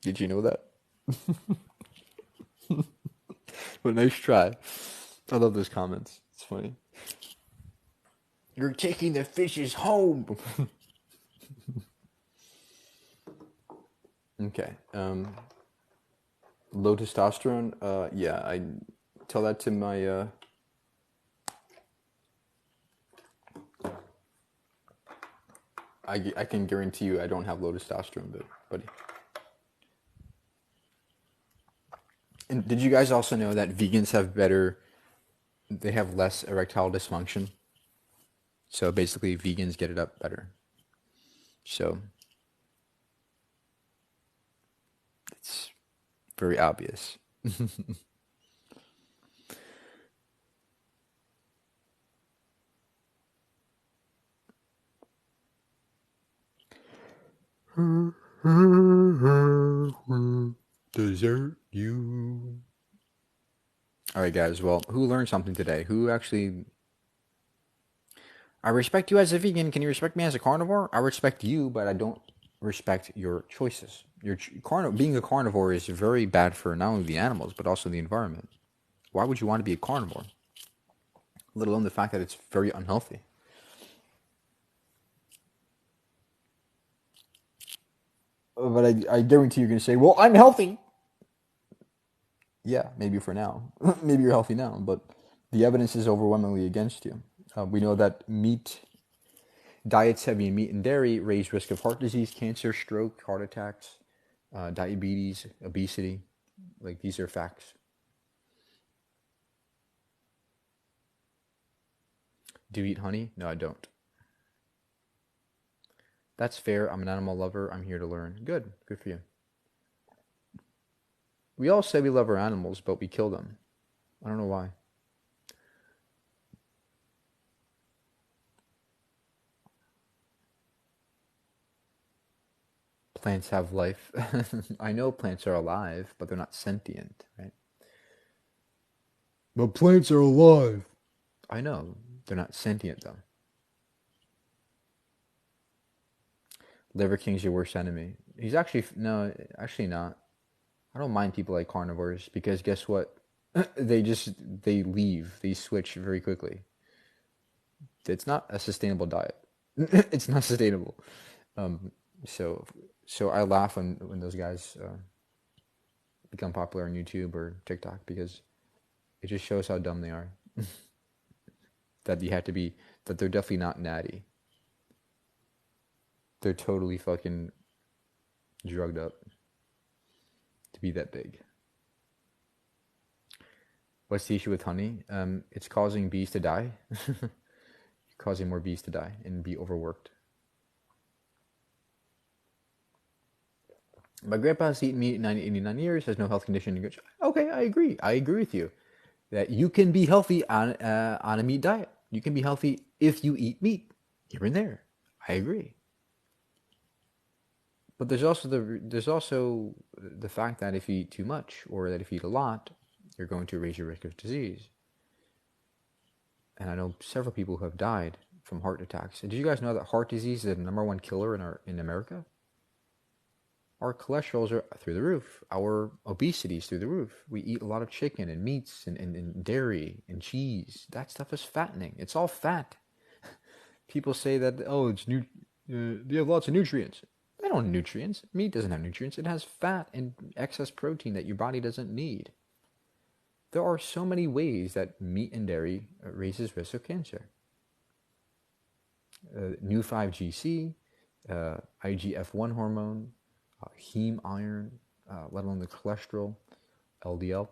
Did you know that? But nice try. I love those comments. It's funny. You're taking the fishes home. Okay. Low testosterone. Yeah, I tell that to my. I can guarantee you I don't have low testosterone, but buddy. And did you guys also know that vegans they have less erectile dysfunction? So basically, vegans get it up better. So it's very obvious. Desert you. All right, guys. Well, who learned something today? Who actually? I respect you as a vegan. Can you respect me as a carnivore? I respect you, but I don't respect your choices. Being a carnivore is very bad for not only the animals but also the environment. Why would you want to be a carnivore? Let alone the fact that it's very unhealthy. But I guarantee you're going to say, well, I'm healthy. Yeah, maybe for now. Maybe you're healthy now, but the evidence is overwhelmingly against you. We know that diets heavy in meat and dairy raise risk of heart disease, cancer, stroke, heart attacks, diabetes, obesity. Like, these are facts. Do you eat honey? No, I don't. That's fair. I'm an animal lover. I'm here to learn. Good. Good for you. We all say we love our animals, but we kill them. I don't know why. Plants have life. I know plants are alive, but they're not sentient, right? But plants are alive. I know. They're not sentient, though. Liver King's your worst enemy. He's actually, no, actually not. I don't mind people like carnivores because guess what? They leave. They switch very quickly. It's not a sustainable diet. It's not sustainable. Um, so, so I laugh when those guys become popular on YouTube or TikTok because it just shows how dumb they are. That you have to be, that they're definitely not natty. They're totally fucking drugged up to be that big. What's the issue with honey? It's causing bees to die. Causing more bees to die and be overworked. My grandpa has eaten meat 89 years, has no health condition. Okay, I agree. I agree with you that you can be healthy on a meat diet. You can be healthy if you eat meat here and there. I agree. But there's also the fact that if you eat too much or that if you eat a lot, you're going to raise your risk of disease. And I know several people who have died from heart attacks. Did you guys know that heart disease is the #1 killer in America? Our cholesterols are through the roof. Our obesity is through the roof. We eat a lot of chicken and meats and dairy and cheese. That stuff is fattening. It's all fat. People say that, oh, they have lots of nutrients. They don't have nutrients. Meat doesn't have nutrients. It has fat and excess protein that your body doesn't need. There are so many ways that meat and dairy raises risk of cancer. New 5GC, IGF-1 hormone, heme iron, let alone the cholesterol, LDL.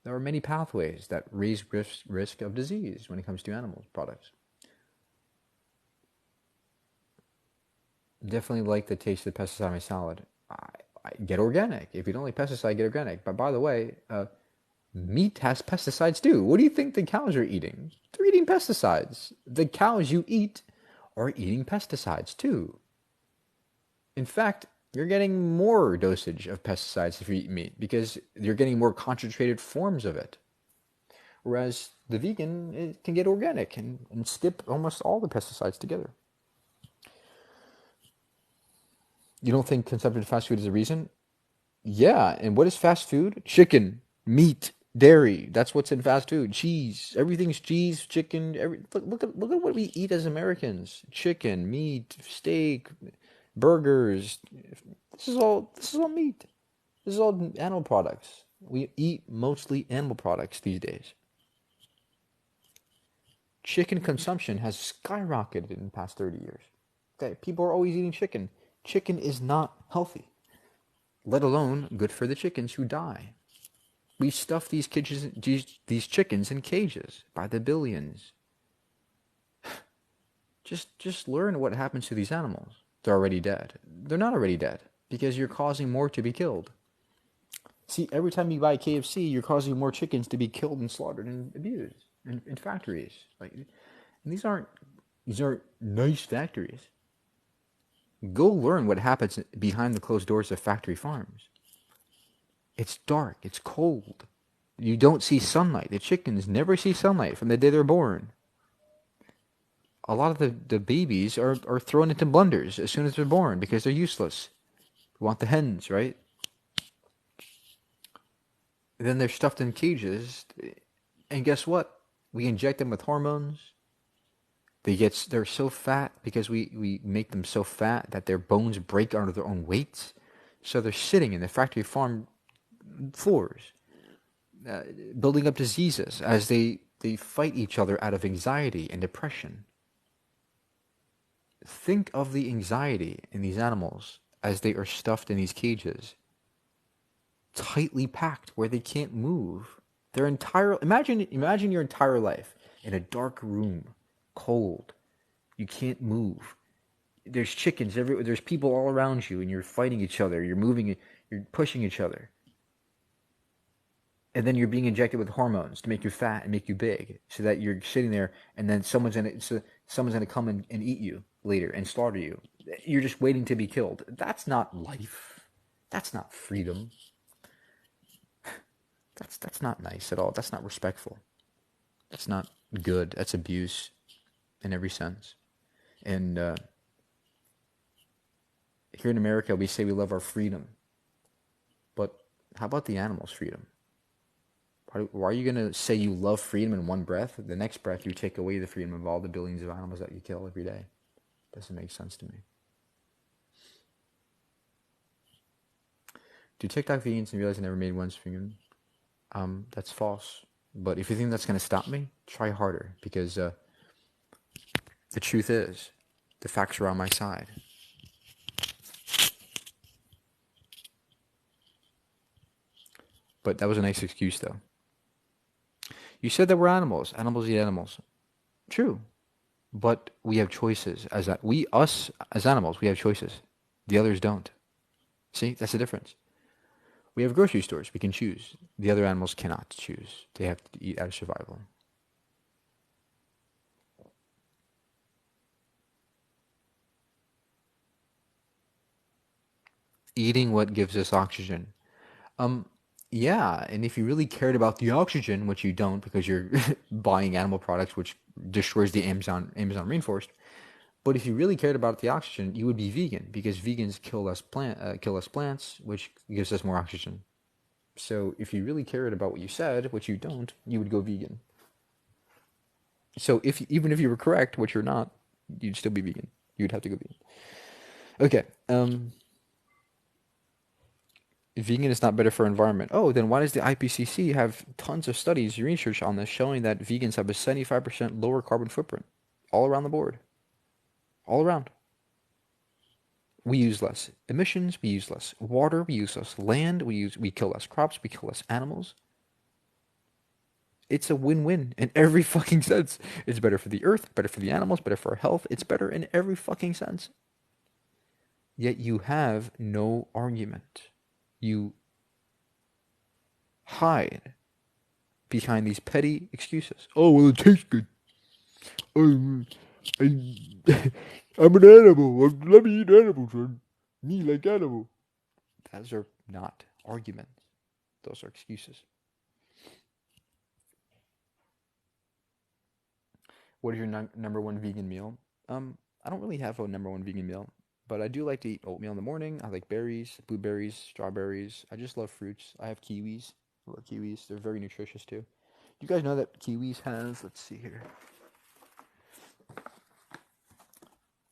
There are many pathways that raise risk of disease when it comes to animal products. Definitely like the taste of the pesticide in my salad. I get organic. If you don't like pesticide, get organic. But by the way, meat has pesticides too. What do you think the cows are eating? They're eating pesticides. The cows you eat are eating pesticides too. In fact, you're getting more dosage of pesticides if you eat meat because you're getting more concentrated forms of it. Whereas the vegan can get organic and skip almost all the pesticides together. You don't think consumption of fast food is a reason? Yeah, and what is fast food? Chicken, meat, dairy. That's what's in fast food. Cheese. Everything's cheese, chicken. Look at what we eat as Americans. Chicken, meat, steak, burgers. This is all meat. This is all animal products. We eat mostly animal products these days. Chicken consumption has skyrocketed in the past 30 years. Okay, people are always eating chicken. Chicken is not healthy, let alone good for the chickens who die. We stuff these chickens in cages by the billions. Just learn what happens to these animals. They're already dead. They're not already dead because you're causing more to be killed. See, every time you buy KFC, you're causing more chickens to be killed and slaughtered and abused in factories. And these aren't nice factories. Go learn what happens behind the closed doors of factory farms. It's dark. It's cold. You don't see sunlight. The chickens never see sunlight from the day they're born. A lot of the babies are thrown into blenders as soon as they're born because they're useless. We want the hens, right? Then they're stuffed in cages, and guess what? We inject them with hormones. They're so fat because we make them so fat that their bones break under their own weight. So they're sitting in the factory farm floors, uh, building up diseases as they fight each other out of anxiety and depression. Think of the anxiety in these animals as they are stuffed in these cages, tightly packed where they can't move. Their entire imagine your entire life in a dark room, cold. You can't move. There's chickens everywhere. There's people all around you, and you're fighting each other. You're moving. You're pushing each other, and then you're being injected with hormones to make you fat and make you big, so that you're sitting there, and then someone's gonna come and eat you later and slaughter you. You're just waiting to be killed. That's not life. That's not freedom. That's not nice at all. That's not respectful. That's not good. That's abuse in every sense. And here in America, we say we love our freedom, but how about the animals' freedom? Why are you going to say you love freedom in one breath? The next breath, you take away the freedom of all the billions of animals that you kill every day. Doesn't make sense to me. Do TikTok vegans and realize I never made one vegan? That's false. But if you think that's going to stop me, try harder, because the truth is, the facts are on my side. But that was a nice excuse, though. You said that we're animals. Animals eat animals. True. But we have choices. Us as animals, we have choices. The others don't. See, that's the difference. We have grocery stores. We can choose. The other animals cannot choose. They have to eat out of survival. Eating what gives us oxygen. Um, yeah, and if you really cared about the oxygen, which you don't because you're buying animal products, which destroys the Amazon rainforest. But if you really cared about the oxygen, you would be vegan because vegans kill less plants, which gives us more oxygen. So if you really cared about what you said, which you don't, you would go vegan. So even if you were correct, which you're not, you'd still be vegan. You'd have to go vegan. Okay. Vegan is not better for environment. Oh, then why does the IPCC have tons of studies, research on this, showing that vegans have a 75% lower carbon footprint all around the board? All around. We use less emissions, we use less water, we use less land, we kill less crops, we kill less animals. It's a win-win in every fucking sense. It's better for the earth, better for the animals, better for our health. It's better in every fucking sense. Yet you have no argument. You hide behind these petty excuses. Oh, well, it tastes good. Oh, I'm an animal. Let me eat animals. Me like animal. Those are not arguments. Those are excuses. What is your number one vegan meal? I don't really have a number one vegan meal, but I do like to eat oatmeal in the morning. I like berries, blueberries, strawberries. I just love fruits. I have kiwis. I love kiwis. They're very nutritious too. Do you guys know that kiwis has, let's see here,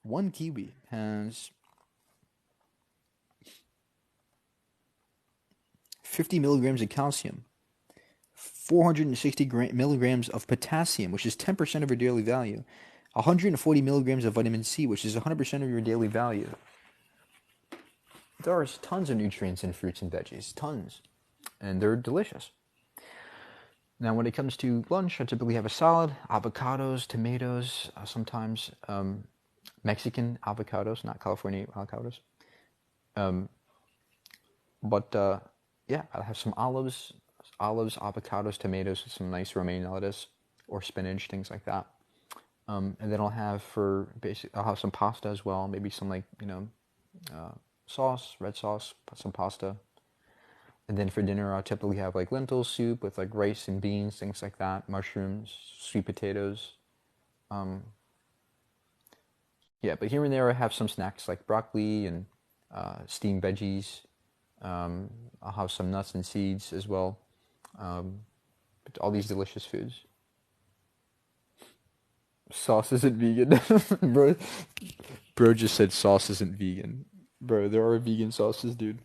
one kiwi has 50 milligrams of calcium, 460 milligrams of potassium, which is 10% of your daily value, 140 milligrams of vitamin C, which is 100% of your daily value. There are tons of nutrients in fruits and veggies, tons, and they're delicious. Now, when it comes to lunch, I typically have a salad, avocados, tomatoes, sometimes Mexican avocados, not California avocados. But yeah, I'll have some olives, avocados, tomatoes, some nice romaine lettuce or spinach, things like that. And then I'll have some pasta as well, maybe some sauce, red sauce, some pasta. And then for dinner, I'll typically have like lentil soup with like rice and beans, things like that, mushrooms, sweet potatoes. Yeah, but here and there I have some snacks like broccoli and steamed veggies. I'll have some nuts and seeds as well. Um, but all these delicious foods. Sauce isn't vegan, bro. Bro just said sauce isn't vegan. Bro, there are vegan sauces, dude.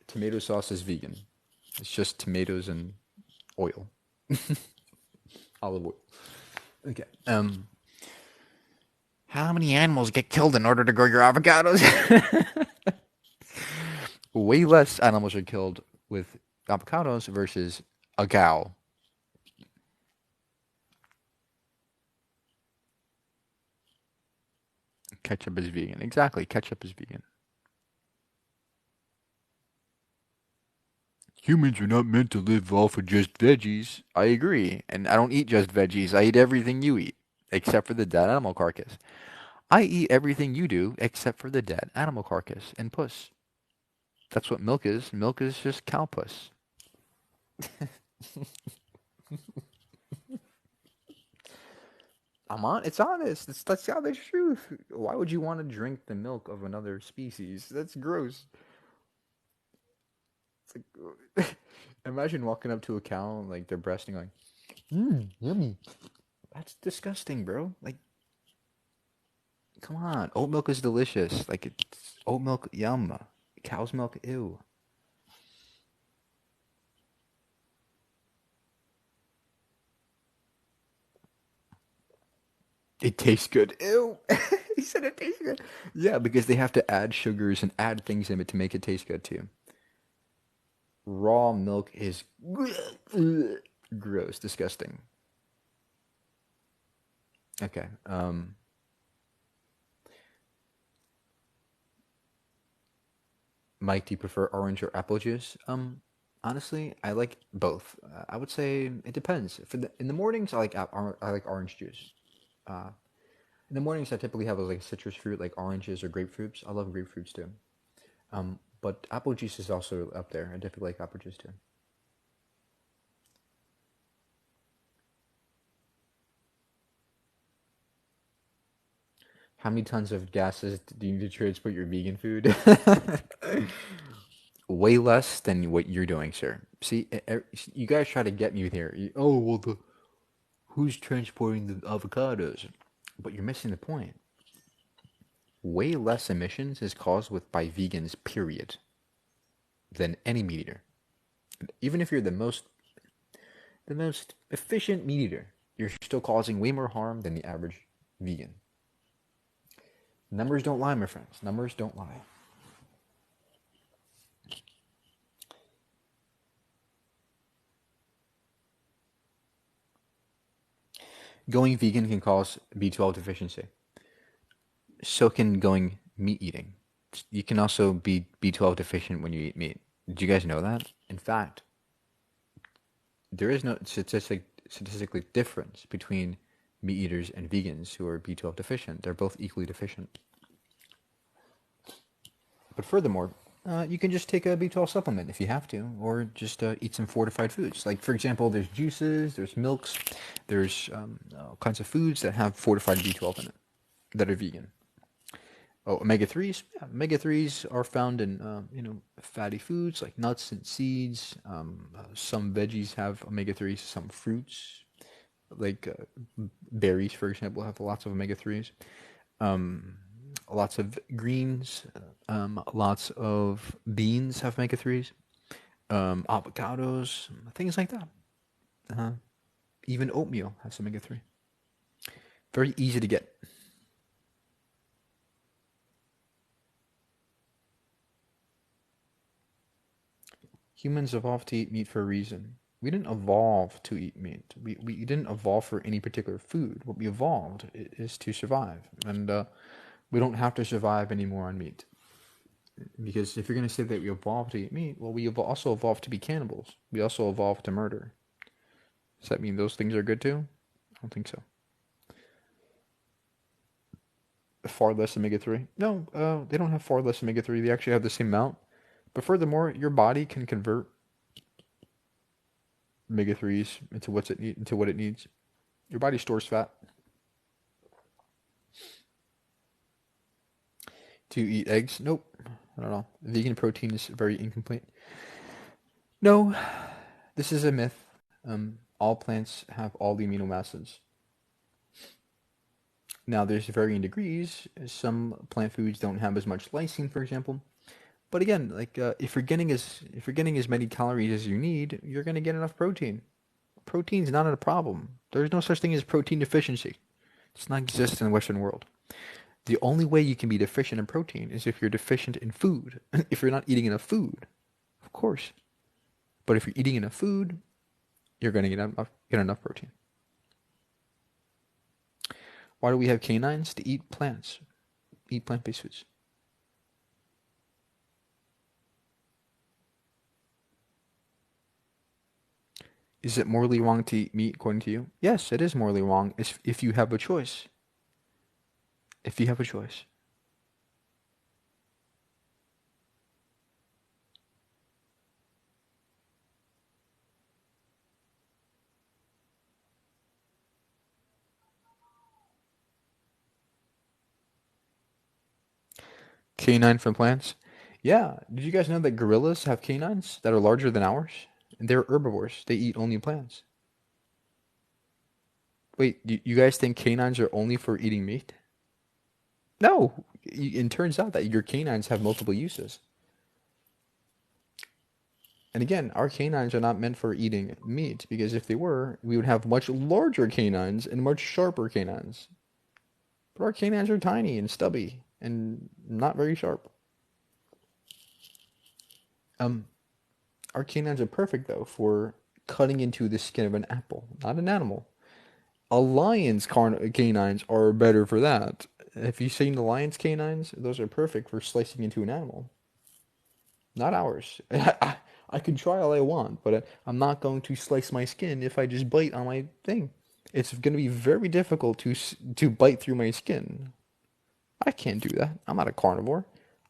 Tomato sauce is vegan. It's just tomatoes and oil, olive oil. Okay. How many animals get killed in order to grow your avocados? Way less animals are killed with avocados versus a cow. Ketchup is vegan. Exactly, ketchup is vegan. Humans are not meant to live off of just veggies. I agree. And I don't eat just veggies. I eat everything you eat, except for the dead animal carcass. I eat everything you do, except for the dead animal carcass and puss. That's what milk is. Milk is just cow puss. It's honest. That's the honest truth. Why would you want to drink the milk of another species? That's gross. It's like, imagine walking up to a cow and like they're breasting, like, yummy. That's disgusting, bro. Like, come on. Oat milk is delicious. Like, it's oat milk, yum. Cow's milk, ew. It tastes good. Ew. He said it tastes good. Yeah, because they have to add sugars and add things in it to make it taste good too. Raw milk is gross, disgusting. Okay. Mike, do you prefer orange or apple juice? Honestly, I like both. I would say it depends. In the mornings, I like orange juice. Uh, in the mornings, I typically have like citrus fruit, like oranges or grapefruits. I love grapefruits too. But apple juice is also up there. I definitely like apple juice too. How many tons of gases do you need to transport your vegan food? Way less than what you're doing, sir. See, you guys try to get me here. Oh, well, who's transporting the avocados? But you're missing the point. Way less emissions is caused by vegans, period, than any meat eater. Even if you're the most efficient meat eater, you're still causing way more harm than the average vegan. Numbers don't lie, my friends. Numbers don't lie. Going vegan can cause B12 deficiency. So can going meat eating. You can also be B12 deficient when you eat meat. Did you guys know that? In fact, there is no statistically difference between meat eaters and vegans who are B12 deficient. They're both equally deficient. But furthermore, you can just take a B12 supplement if you have to, or just eat some fortified foods. Like, for example, there's juices, there's milks, there's all kinds of foods that have fortified B12 in it that are vegan. Oh, omega threes. Yeah, omega threes are found in fatty foods like nuts and seeds. Some veggies have omega threes. Some fruits like berries, for example, have lots of omega threes. Um, Lots of greens, lots of beans have omega threes. Avocados, things like that. Uh, Even oatmeal has omega three. Very easy to get. Humans evolved to eat meat for a reason. We didn't evolve to eat meat. We didn't evolve for any particular food. What we evolved is to survive. And we don't have to survive anymore on meat. Because if you're going to say that we evolved to eat meat, well, we also evolved to be cannibals. We also evolved to murder. Does that mean those things are good too? I don't think so. Far less omega 3? No, they don't have far less omega 3. They actually have the same amount. But furthermore, your body can convert omega 3s into what it needs. Your body stores fat. Do you eat eggs? Nope. I don't know. Vegan protein is very incomplete. No, this is a myth. All plants have all the amino acids. Now, there's varying degrees. Some plant foods don't have as much lysine, for example. But again, like if you're getting as many calories as you need, you're gonna get enough protein. Protein's not a problem. There's no such thing as protein deficiency. It does not exist in the Western world. The only way you can be deficient in protein is if you're deficient in food. If you're not eating enough food, of course. But if you're eating enough food, you're going to get enough protein. Why do we have canines? To eat plants, eat plant-based foods. Is it morally wrong to eat meat according to you? Yes, it is morally wrong if you have a choice. If you have a choice. Canine from plants? Yeah. Did you guys know that gorillas have canines that are larger than ours? They're herbivores. They eat only plants. Wait, you guys think canines are only for eating meat? No. It turns out that your canines have multiple uses. And again, our canines are not meant for eating meat because if they were, we would have much larger canines and much sharper canines. But our canines are tiny and stubby and not very sharp. Um, our canines are perfect though for cutting into the skin of an apple, not an animal. A lion's canines are better for that. Have you seen the lion's canines? Those are perfect for slicing into an animal. Not ours. I can try all I want, but I'm not going to slice my skin if I just bite on my thing. It's going to be very difficult to bite through my skin. I can't do that. I'm not a carnivore.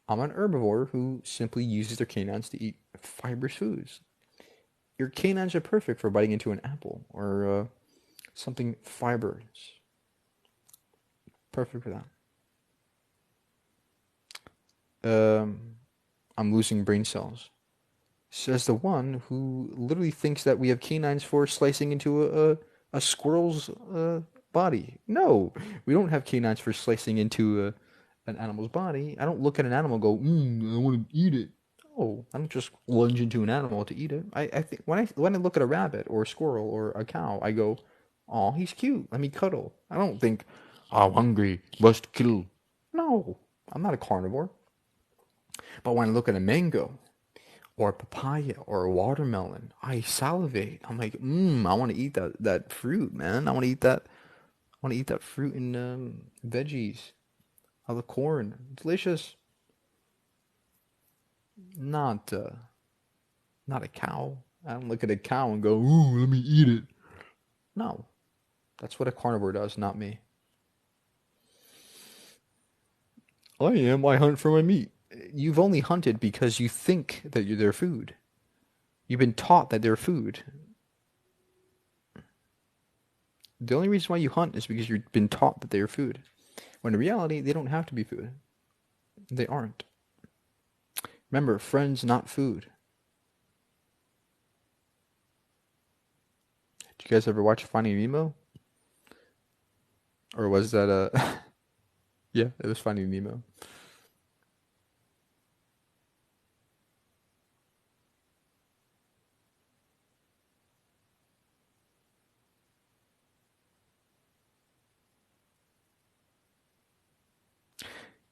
I'm an herbivore who simply uses their canines to eat fibrous foods. Your canines are perfect for biting into an apple or something fibrous. Perfect for that. I'm losing brain cells. Says the one who literally thinks that we have canines for slicing into a squirrel's body. No, we don't have canines for slicing into an animal's body. I don't look at an animal and go, I want to eat it. No, I don't just lunge into an animal to eat it. I think when I look at a rabbit or a squirrel or a cow, I go, oh, he's cute. Let me cuddle. I don't think, I'm hungry. Must kill. No, I'm not a carnivore. But when I look at a mango or a papaya or a watermelon, I salivate. I'm like, I want to eat that fruit, man. I want to eat that. I want to eat that fruit and veggies. I love corn. Delicious. Not not a cow. I don't look at a cow and go, ooh, let me eat it. No, that's what a carnivore does, not me. I hunt for my meat. You've only hunted because you think that you're their food. You've been taught that they're food. The only reason why you hunt is because you've been taught that they are food. When in reality, they don't have to be food. They aren't. Remember, friends, not food. Did you guys ever watch Finding Nemo? Or was that a... yeah, it was Finding Nemo.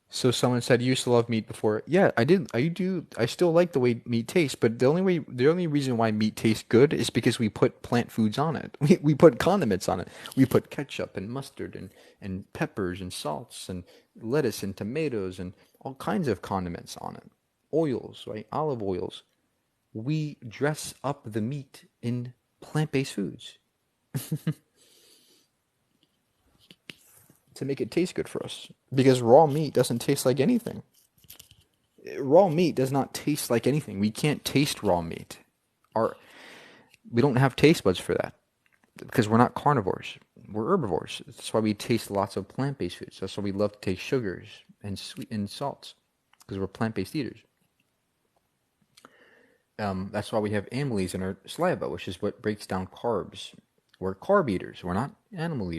So someone said you used to love meat before. Yeah, I did. I do. I still like the way meat tastes, but the only reason why meat tastes good is because we put plant foods on it. We put condiments on it. We put ketchup and mustard and peppers and salts and lettuce and tomatoes and all kinds of condiments on it. Oils, right? Olive oils. We dress up the meat in plant-based foods to make it taste good for us. Because raw meat doesn't taste like anything. Raw meat does not taste like anything. We can't taste raw meat. We don't have taste buds for that. because we're not carnivores. We're herbivores. That's why we taste lots of plant-based foods. That's why we love to taste sugars and sweet and salts, because we're plant-based eaters. That's why we have amylase in our saliva, which is what breaks down carbs. We're carb eaters. We're not animal eaters.